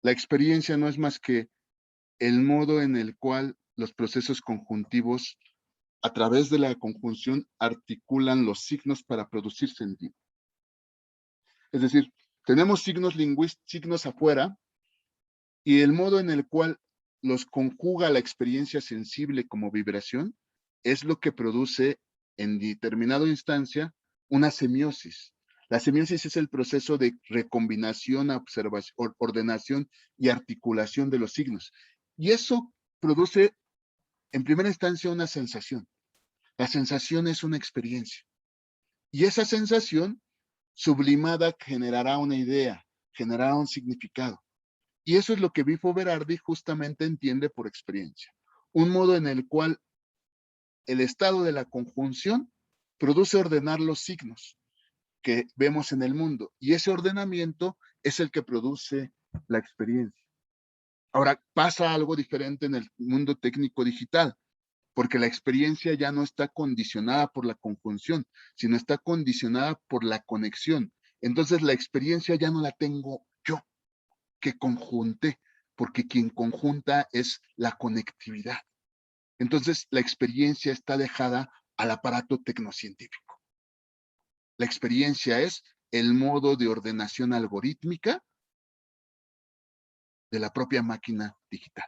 A: la experiencia no es más que el modo en el cual los procesos conjuntivos, a través de la conjunción, articulan los signos para producir sentido. Es decir, tenemos signos afuera, y el modo en el cual los conjuga la experiencia sensible como vibración es lo que produce en determinada instancia una semiosis. La semiosis es el proceso de recombinación, observación, ordenación y articulación de los signos. Y eso produce en primera instancia una sensación. La sensación es una experiencia. Y esa sensación sublimada generará una idea, generará un significado. Y eso es lo que Bifo Berardi justamente entiende por experiencia. Un modo en el cual el estado de la conjunción produce ordenar los signos que vemos en el mundo. Y ese ordenamiento es el que produce la experiencia. Ahora, pasa algo diferente en el mundo técnico digital, porque la experiencia ya no está condicionada por la conjunción, sino está condicionada por la conexión. Entonces, la experiencia ya no la tengo yo, que conjunté, porque quien conjunta es la conectividad. Entonces, la experiencia está dejada al aparato tecnocientífico. La experiencia es el modo de ordenación algorítmica de la propia máquina digital.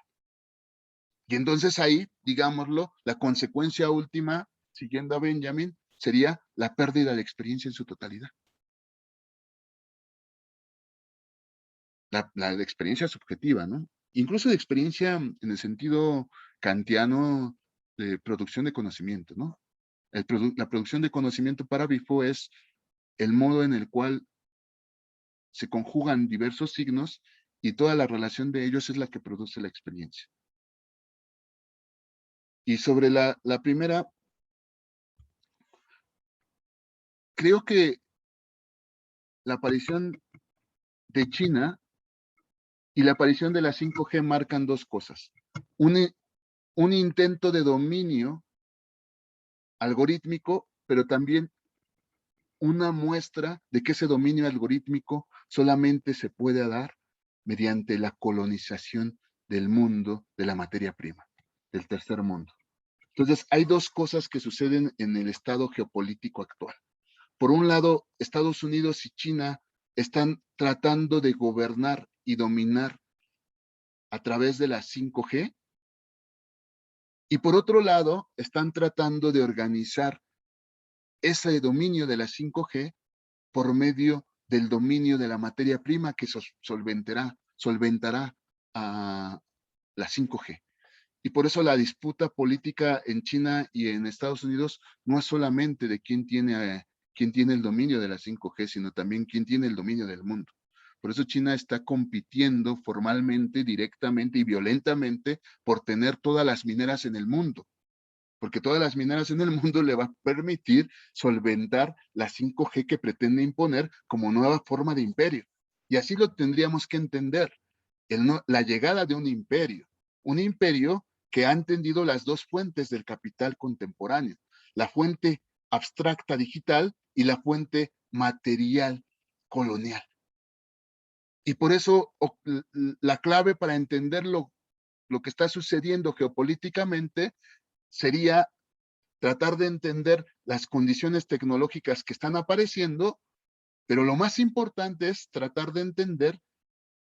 A: Y entonces ahí, digámoslo, la consecuencia última, siguiendo a Benjamin, sería la pérdida de experiencia en su totalidad. La experiencia subjetiva, ¿no? Incluso de experiencia en el sentido kantiano de producción de conocimiento, ¿no? La producción de conocimiento para Bifo es el modo en el cual se conjugan diversos signos y toda la relación de ellos es la que produce la experiencia. Y sobre la primera, creo que la aparición de China y la aparición de la 5G marcan dos cosas. Un intento de dominio algorítmico, pero también una muestra de que ese dominio algorítmico solamente se puede dar mediante la colonización del mundo de la materia prima, del tercer mundo. Entonces, hay dos cosas que suceden en el estado geopolítico actual. Por un lado, Estados Unidos y China están tratando de gobernar y dominar a través de la 5G, y por otro lado, están tratando de organizar ese dominio de la 5G por medio del dominio de la materia prima que solventará a la 5G. Y por eso la disputa política en China y en Estados Unidos no es solamente de quién tiene el dominio de la 5G, sino también quién tiene el dominio del mundo. Por eso China está compitiendo formalmente, directamente y violentamente por tener todas las mineras en el mundo. Porque todas las mineras en el mundo le va a permitir solventar la 5G que pretende imponer como nueva forma de imperio. Y así lo tendríamos que entender. La llegada de un imperio que ha entendido las dos fuentes del capital contemporáneo, la fuente abstracta digital y la fuente material colonial. Y por eso la clave para entender lo que está sucediendo geopolíticamente sería tratar de entender las condiciones tecnológicas que están apareciendo, pero lo más importante es tratar de entender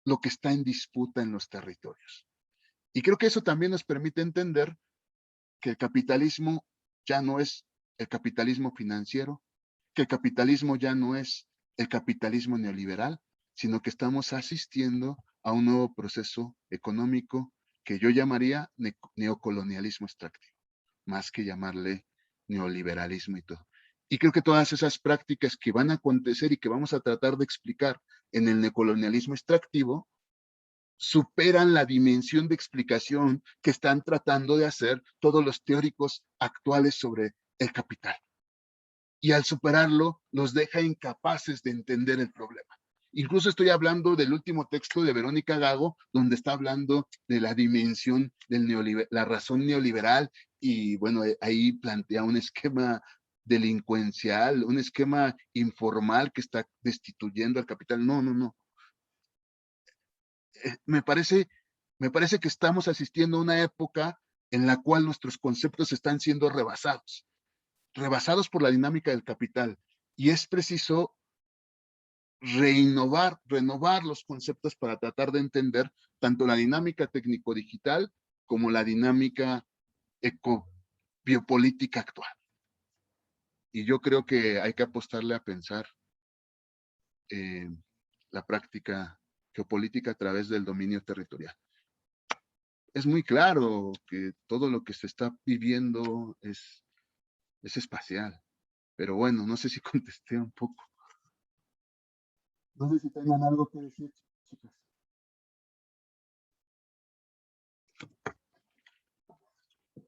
A: lo que está en disputa en los territorios. Y creo que eso también nos permite entender que el capitalismo ya no es el capitalismo financiero, que el capitalismo ya no es el capitalismo neoliberal, sino que estamos asistiendo a un nuevo proceso económico que yo llamaría neocolonialismo extractivo, más que llamarle neoliberalismo y todo. Y creo que todas esas prácticas que van a acontecer y que vamos a tratar de explicar en el neocolonialismo extractivo superan la dimensión de explicación que están tratando de hacer todos los teóricos actuales sobre el capital. Y al superarlo, los deja incapaces de entender el problema. Incluso estoy hablando del último texto de Verónica Gago, donde está hablando de la dimensión de la razón neoliberal, y bueno, ahí plantea un esquema delincuencial, un esquema informal que está destituyendo al capital. No. Me parece que estamos asistiendo a una época en la cual nuestros conceptos están siendo rebasados por la dinámica del capital, y es preciso renovar los conceptos para tratar de entender tanto la dinámica técnico-digital como la dinámica biopolítica actual. Y yo creo que hay que apostarle a pensar la práctica geopolítica a través del dominio territorial. Es muy claro que todo lo que se está viviendo es espacial, pero bueno, no sé si contesté un poco. No sé si tengan algo que decir, chicas.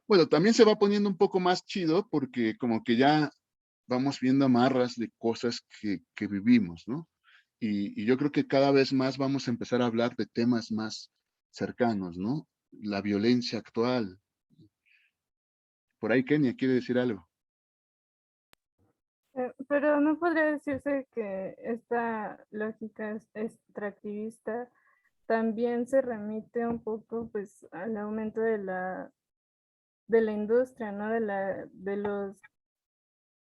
A: Bueno, también se va poniendo un poco más chido porque como que ya vamos viendo amarras de cosas que vivimos, ¿no? Y yo creo que cada vez más vamos a empezar a hablar de temas más cercanos, ¿no? La violencia actual. Por ahí Kenia quiere decir algo.
E: Pero no podría decirse que esta lógica extractivista también se remite un poco pues al aumento de la industria, ¿no? De los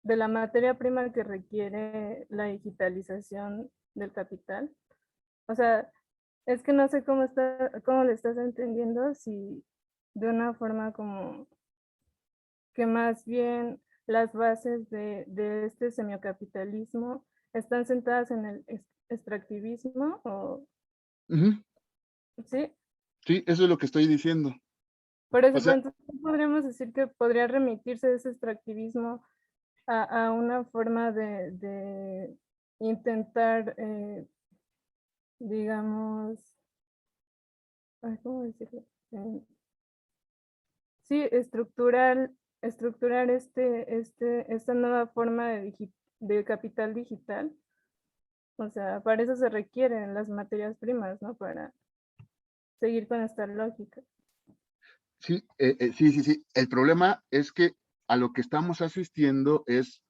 E: de la materia prima que requiere la digitalización del capital. O sea, es que no sé cómo le estás entendiendo, si de una forma como que más bien las bases de este semiocapitalismo están sentadas en el extractivismo, o
A: Ujú.
E: sí.
A: Sí, eso es lo que estoy diciendo.
E: Por eso,
A: O sea,
E: pues, entonces podríamos decir que podría remitirse ese extractivismo a una forma de intentar, digamos, ay, ¿cómo decirlo? Sí, estructurar esta nueva forma de capital digital. O sea, para eso se requieren las materias primas, ¿no? Para seguir con esta lógica.
A: sí, sí. El problema es que a lo que estamos asistiendo es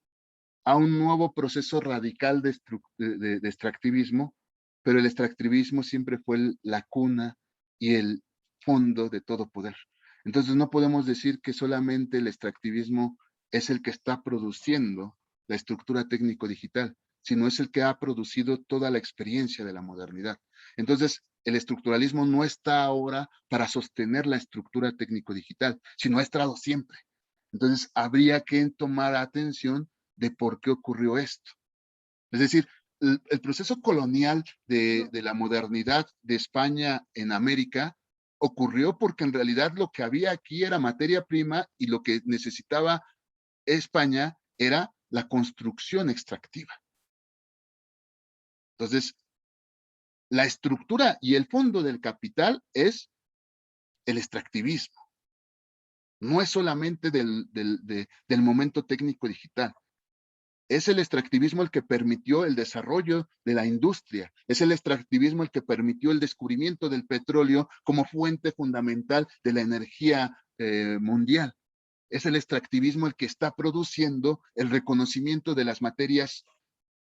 A: a un nuevo proceso radical de extractivismo, pero el extractivismo siempre fue la cuna y el fondo de todo poder. Entonces no podemos decir que solamente el extractivismo es el que está produciendo la estructura técnico-digital, sino es el que ha producido toda la experiencia de la modernidad. Entonces, el estructuralismo no está ahora para sostener la estructura técnico-digital, sino ha estado siempre. Entonces, habría que tomar atención de por qué ocurrió esto. Es decir, el proceso colonial de la modernidad de España en América ocurrió porque en realidad lo que había aquí era materia prima y lo que necesitaba España era la construcción extractiva. Entonces, la estructura y el fondo del capital es el extractivismo. No es solamente del momento técnico digital. Es el extractivismo el que permitió el desarrollo de la industria, es el extractivismo el que permitió el descubrimiento del petróleo como fuente fundamental de la energía mundial. Es el extractivismo el que está produciendo el reconocimiento de las materias,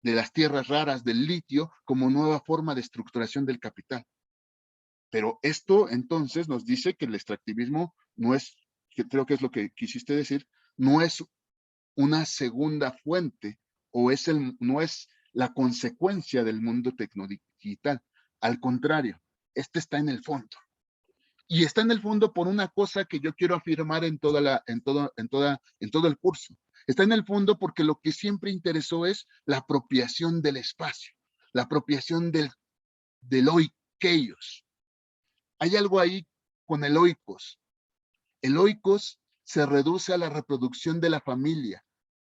A: de las tierras raras, del litio, como nueva forma de estructuración del capital. Pero esto entonces nos dice que el extractivismo no es, que creo que es lo que quisiste decir, no es una segunda fuente o no es la consecuencia del mundo tecnodigital. Al contrario, este está en el fondo. Y está en el fondo por una cosa que yo quiero afirmar en todo el curso. Está en el fondo porque lo que siempre interesó es la apropiación del espacio, la apropiación del oikeios. Hay algo ahí con el oikos. El oikos se reduce a la reproducción de la familia,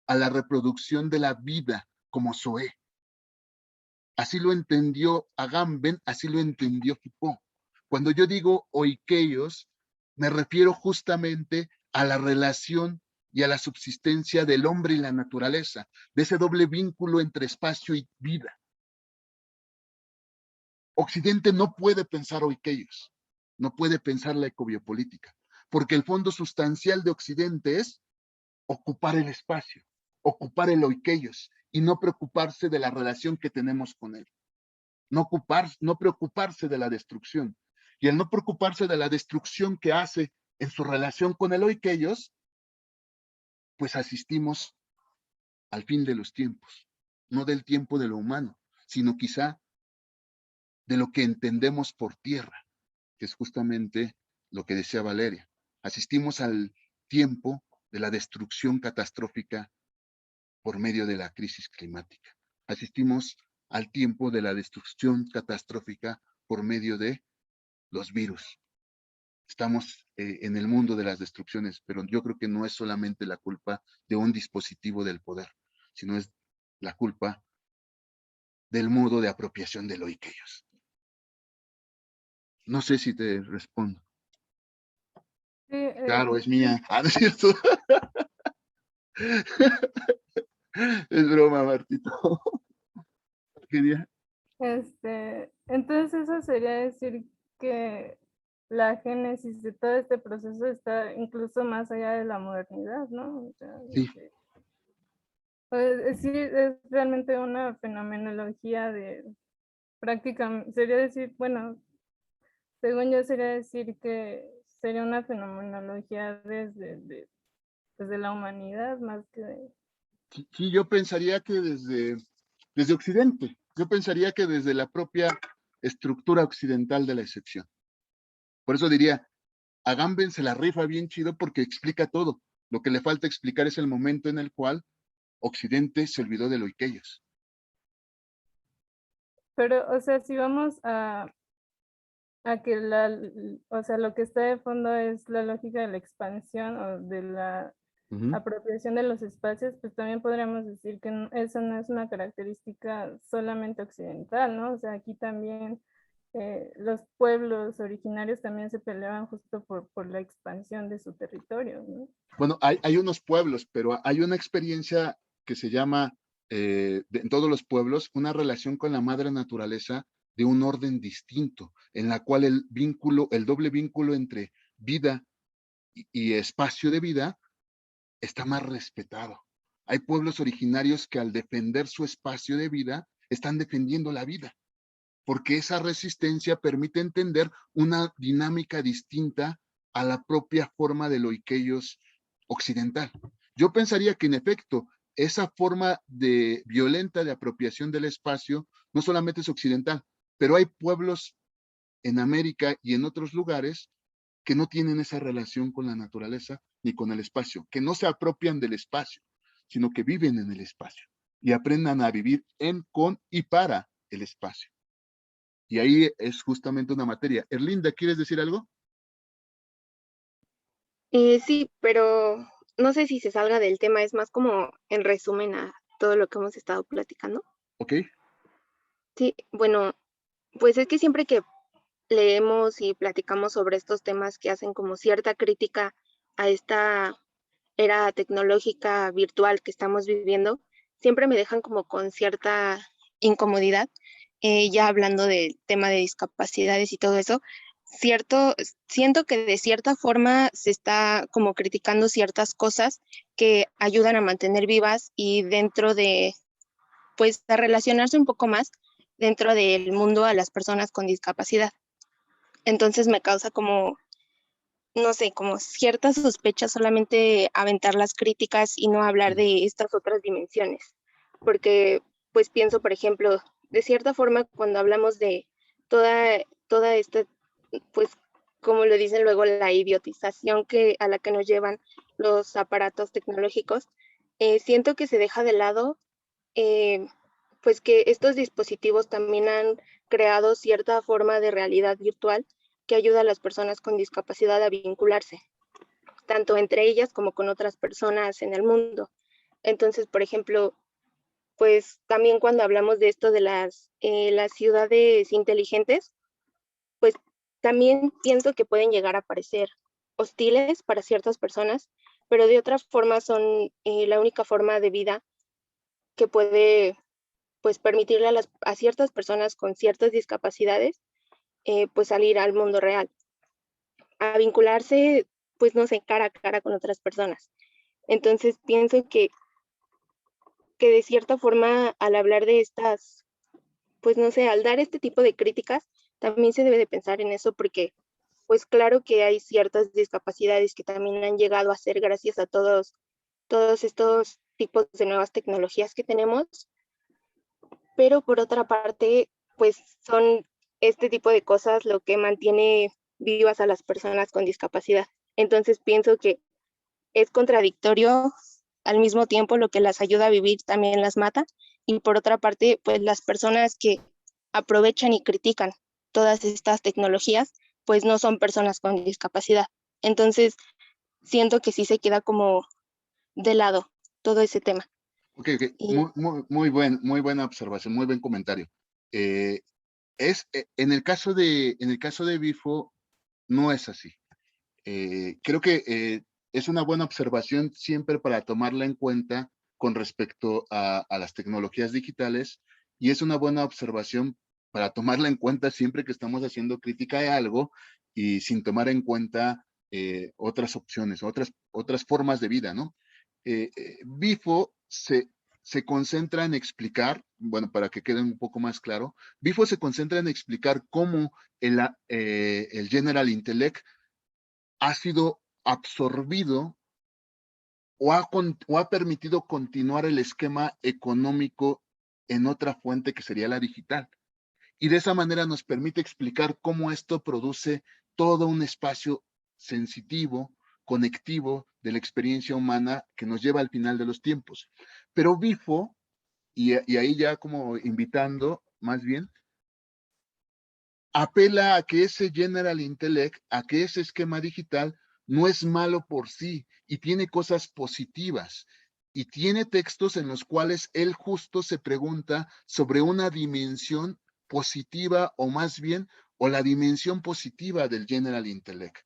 A: a la reproducción de la vida como Zoé. Así lo entendió Agamben, así lo entendió Foucault. Cuando yo digo oikeios, me refiero justamente a la relación y a la subsistencia del hombre y la naturaleza, de ese doble vínculo entre espacio y vida. Occidente no puede pensar oikeios, no puede pensar la ecobiopolítica, porque el fondo sustancial de Occidente es ocupar el espacio, ocupar el oikeios y no preocuparse de la relación que tenemos con él. No preocuparse de la destrucción. Y el no preocuparse de la destrucción que hace en su relación con el oikeios, pues asistimos al fin de los tiempos. No del tiempo de lo humano, sino quizá de lo que entendemos por tierra, que es justamente lo que decía Valeria. Asistimos al tiempo de la destrucción catastrófica por medio de la crisis climática. Asistimos al tiempo de la destrucción catastrófica por medio de los virus. Estamos en el mundo de las destrucciones, pero yo creo que no es solamente la culpa de un dispositivo del poder, sino es la culpa del modo de apropiación de oikeios. No sé si te respondo.
E: Sí,
A: Claro, es mía. Ah, no es cierto. Es broma, Martito. Genial.
E: entonces eso sería decir que la génesis de todo este proceso está incluso más allá de la modernidad, ¿no? O sea,
A: Sí,
E: pues, sí, es realmente una fenomenología de prácticamente, sería decir, bueno, según yo sería decir que sería una fenomenología desde la humanidad más que
A: Sí, yo pensaría que desde Occidente, yo pensaría que desde la propia estructura occidental de la excepción. Por eso diría, Agamben se la rifa bien chido porque explica todo. Lo que le falta explicar es el momento en el cual Occidente se olvidó de lo Ikeyos.
E: Pero, o sea, si vamos a que o sea, lo que está de fondo es la lógica de la expansión o de la apropiación de los espacios, pues también podríamos decir que eso no es una característica solamente occidental, ¿no? O sea, aquí también los pueblos originarios también se peleaban justo por la expansión de su territorio, ¿no?
A: Bueno, hay unos pueblos, pero hay una experiencia que se llama, en todos los pueblos, una relación con la madre naturaleza de un orden distinto, en la cual el doble vínculo entre vida y espacio de vida está más respetado. Hay pueblos originarios que al defender su espacio de vida, están defendiendo la vida, porque esa resistencia permite entender una dinámica distinta a la propia forma de lo Ikeyos occidental. Yo pensaría que en efecto, esa forma violenta de apropiación del espacio no solamente es occidental, pero hay pueblos en América y en otros lugares que no tienen esa relación con la naturaleza ni con el espacio, que no se apropian del espacio, sino que viven en el espacio y aprendan a vivir en, con y para el espacio. Y ahí es justamente una materia. Erlinda, ¿quieres decir algo?
B: Sí, pero no sé si se salga del tema, es más como en resumen a todo lo que hemos estado platicando.
A: Ok.
B: Sí, bueno, pues es que siempre que leemos y platicamos sobre estos temas que hacen como cierta crítica a esta era tecnológica virtual que estamos viviendo, siempre me dejan como con cierta incomodidad, ya hablando del tema de discapacidades y todo eso, siento que de cierta forma se está como criticando ciertas cosas que ayudan a mantener vivas y dentro de, pues, a relacionarse un poco más dentro del mundo a las personas con discapacidad. Entonces me causa como, no sé, como cierta sospecha solamente aventar las críticas y no hablar de estas otras dimensiones. Porque, pues pienso, por ejemplo, de cierta forma, cuando hablamos de toda esta, pues, como lo dicen luego, la idiotización a la que nos llevan los aparatos tecnológicos, siento que se deja de lado, pues que estos dispositivos también han creado cierta forma de realidad virtual que ayuda a las personas con discapacidad a vincularse, tanto entre ellas como con otras personas en el mundo. Entonces, por ejemplo, pues también cuando hablamos de esto de las ciudades inteligentes, pues también pienso que pueden llegar a parecer hostiles para ciertas personas, pero de otra forma son la única forma de vida que puede, pues, permitirle a ciertas personas con ciertas discapacidades pues salir al mundo real, a vincularse, pues no sé, cara a cara con otras personas. Entonces pienso que de cierta forma al hablar de estas, pues no sé, al dar este tipo de críticas, también se debe de pensar en eso porque pues claro que hay ciertas discapacidades que también han llegado a ser gracias a todos estos tipos de nuevas tecnologías que tenemos, pero por otra parte, pues son este tipo de cosas lo que mantiene vivas a las personas con discapacidad. Entonces pienso que es contradictorio al mismo tiempo lo que las ayuda a vivir también las mata y por otra parte, pues las personas que aprovechan y critican todas estas tecnologías, pues no son personas con discapacidad. Entonces siento que sí se queda como de lado todo ese tema.
A: Ok.
B: Y
A: Muy buena observación, muy buen comentario. En el caso de Bifo, no es así. Creo que es una buena observación siempre para tomarla en cuenta con respecto a las tecnologías digitales y es una buena observación para tomarla en cuenta siempre que estamos haciendo crítica de algo y sin tomar en cuenta otras opciones, otras formas de vida, ¿no? Bifo se concentra en explicar, bueno, para que quede un poco más claro, Bifo se concentra en explicar cómo el General Intellect ha sido absorbido o ha permitido continuar el esquema económico en otra fuente que sería la digital. Y de esa manera nos permite explicar cómo esto produce todo un espacio sensitivo, conectivo de la experiencia humana que nos lleva al final de los tiempos. Pero Bifo, y ahí ya como invitando más bien, apela a que ese General Intellect, a que ese esquema digital no es malo por sí y tiene cosas positivas. Y tiene textos en los cuales él justo se pregunta sobre una dimensión positiva o más bien, o la dimensión positiva del General Intellect.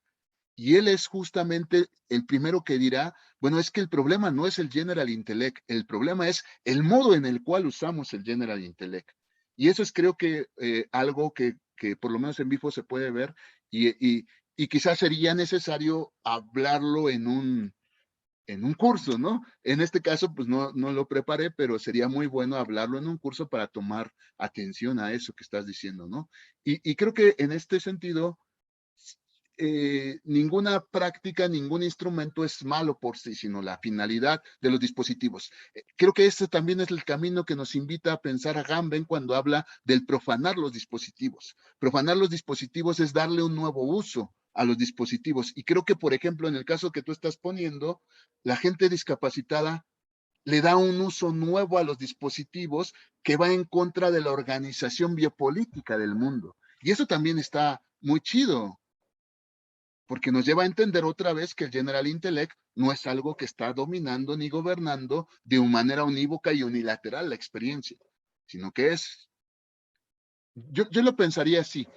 A: Y él es justamente el primero que dirá, bueno, es que el problema no es el General Intellect, el problema es el modo en el cual usamos el General Intellect. Y eso es creo que algo que por lo menos en Bifo se puede ver y quizás sería necesario hablarlo en un curso, ¿no? En este caso, pues no lo preparé, pero sería muy bueno hablarlo en un curso para tomar atención a eso que estás diciendo, ¿no? Y creo que en este sentido, ninguna práctica, ningún instrumento es malo por sí, sino la finalidad de los dispositivos. Creo que este también es el camino que nos invita a pensar a Agamben cuando habla del profanar los dispositivos. Profanar los dispositivos es darle un nuevo uso a los dispositivos. Y creo que, por ejemplo, en el caso que tú estás poniendo, la gente discapacitada le da un uso nuevo a los dispositivos que va en contra de la organización biopolítica del mundo. Y eso también está muy chido, porque nos lleva a entender otra vez que el General Intellect no es algo que está dominando ni gobernando de una manera unívoca y unilateral la experiencia, sino que es, yo lo pensaría así.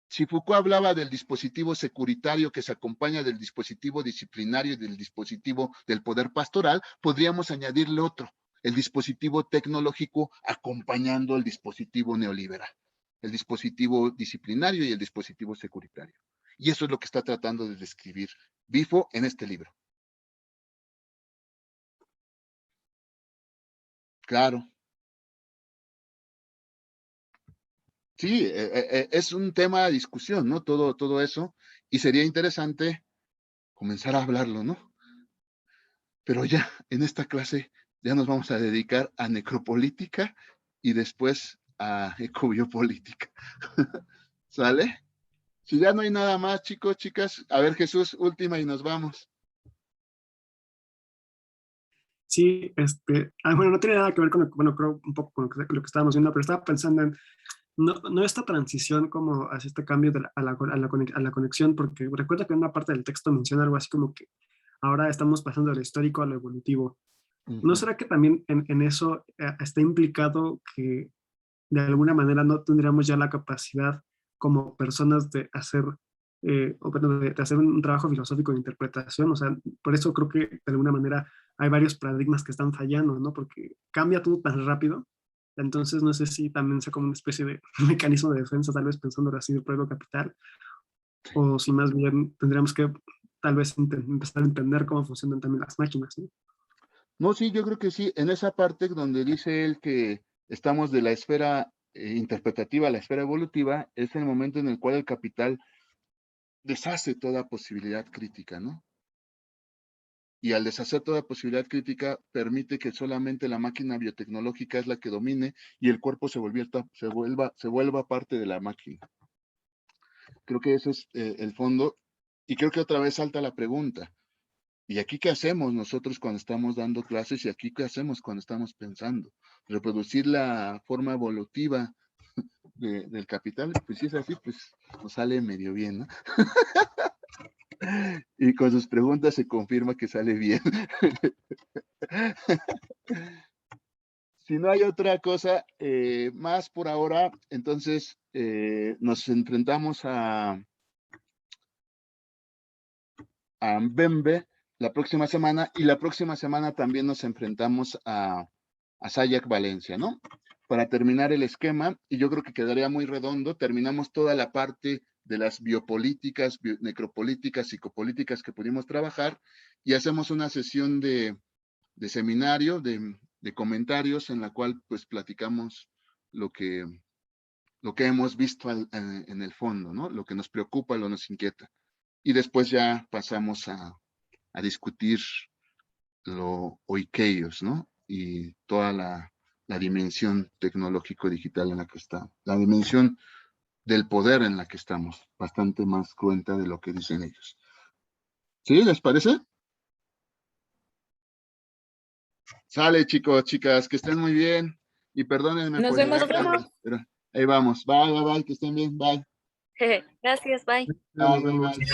A: Si Foucault hablaba del dispositivo securitario que se acompaña del dispositivo disciplinario y del dispositivo del poder pastoral, podríamos añadirle otro, el dispositivo tecnológico acompañando el dispositivo neoliberal, el dispositivo disciplinario y el dispositivo securitario. Y eso es lo que está tratando de describir Bifo en este libro. Claro. Sí, es un tema de discusión, ¿no? Todo eso. Y sería interesante comenzar a hablarlo, ¿no? Pero ya en esta clase ya nos vamos a dedicar a necropolítica y después a ecobiopolítica. ¿Sale? Si ya no hay nada más, chicos, chicas, a ver, Jesús, última y nos vamos.
D: Sí, bueno, no tiene nada que ver con, bueno, creo un poco con lo que estábamos viendo, pero estaba pensando en no esta transición como hacia este cambio a la conexión, porque recuerda que en una parte del texto menciona algo así como que ahora estamos pasando de lo histórico a lo evolutivo. ¿No será que también en eso está implicado que de alguna manera no tendríamos ya la capacidad como personas de hacer, o bueno, de hacer un trabajo filosófico de interpretación? O sea, por eso creo que de alguna manera hay varios paradigmas que están fallando, ¿no? Porque cambia todo tan rápido. Entonces, no sé si también sea como una especie de mecanismo de defensa, tal vez pensándolo así, del pueblo capital, o si más bien tendríamos que tal vez empezar a entender cómo funcionan también las máquinas, ¿no?
A: No, sí, yo creo que sí. En esa parte donde dice él que estamos de la esfera interpretativa a la esfera evolutiva, es el momento en el cual el capital deshace toda posibilidad crítica, ¿no? Y al deshacer toda posibilidad crítica, permite que solamente la máquina biotecnológica es la que domine y el cuerpo se vuelva parte de la máquina. Creo que ese es el fondo. Y creo que otra vez salta la pregunta. ¿Y aquí qué hacemos nosotros cuando estamos dando clases? ¿Y aquí qué hacemos cuando estamos pensando? Reproducir la forma evolutiva del capital. Pues si es así, pues nos sale medio bien, ¿no? Y con sus preguntas se confirma que sale bien. Si no hay otra cosa más por ahora, entonces nos enfrentamos a Mbembe la próxima semana y la próxima semana también nos enfrentamos a Sayak Valencia, ¿no? Para terminar el esquema, y yo creo que quedaría muy redondo, terminamos toda la parte de las biopolíticas, necropolíticas, psicopolíticas que pudimos trabajar y hacemos una sesión de seminario, de comentarios en la cual pues platicamos lo que hemos visto en el fondo, ¿no? Lo que nos preocupa, lo que nos inquieta. Y después ya pasamos a discutir lo oikeios, ¿no? Y toda la dimensión tecnológico-digital en la que está, la dimensión del poder en la que estamos, bastante más cruenta de lo que dicen ellos. ¿Sí? ¿Les parece? Sale, chicos, chicas, que estén muy bien. Y perdónenme
C: Nos
A: por
C: vemos,
A: llegar tarde,
C: vemos.
A: pero ahí vamos. Bye, bye, bye, que estén bien. Bye.
C: Gracias, bye.
D: Nos
A: Bye, bye,
D: vemos.
A: bye.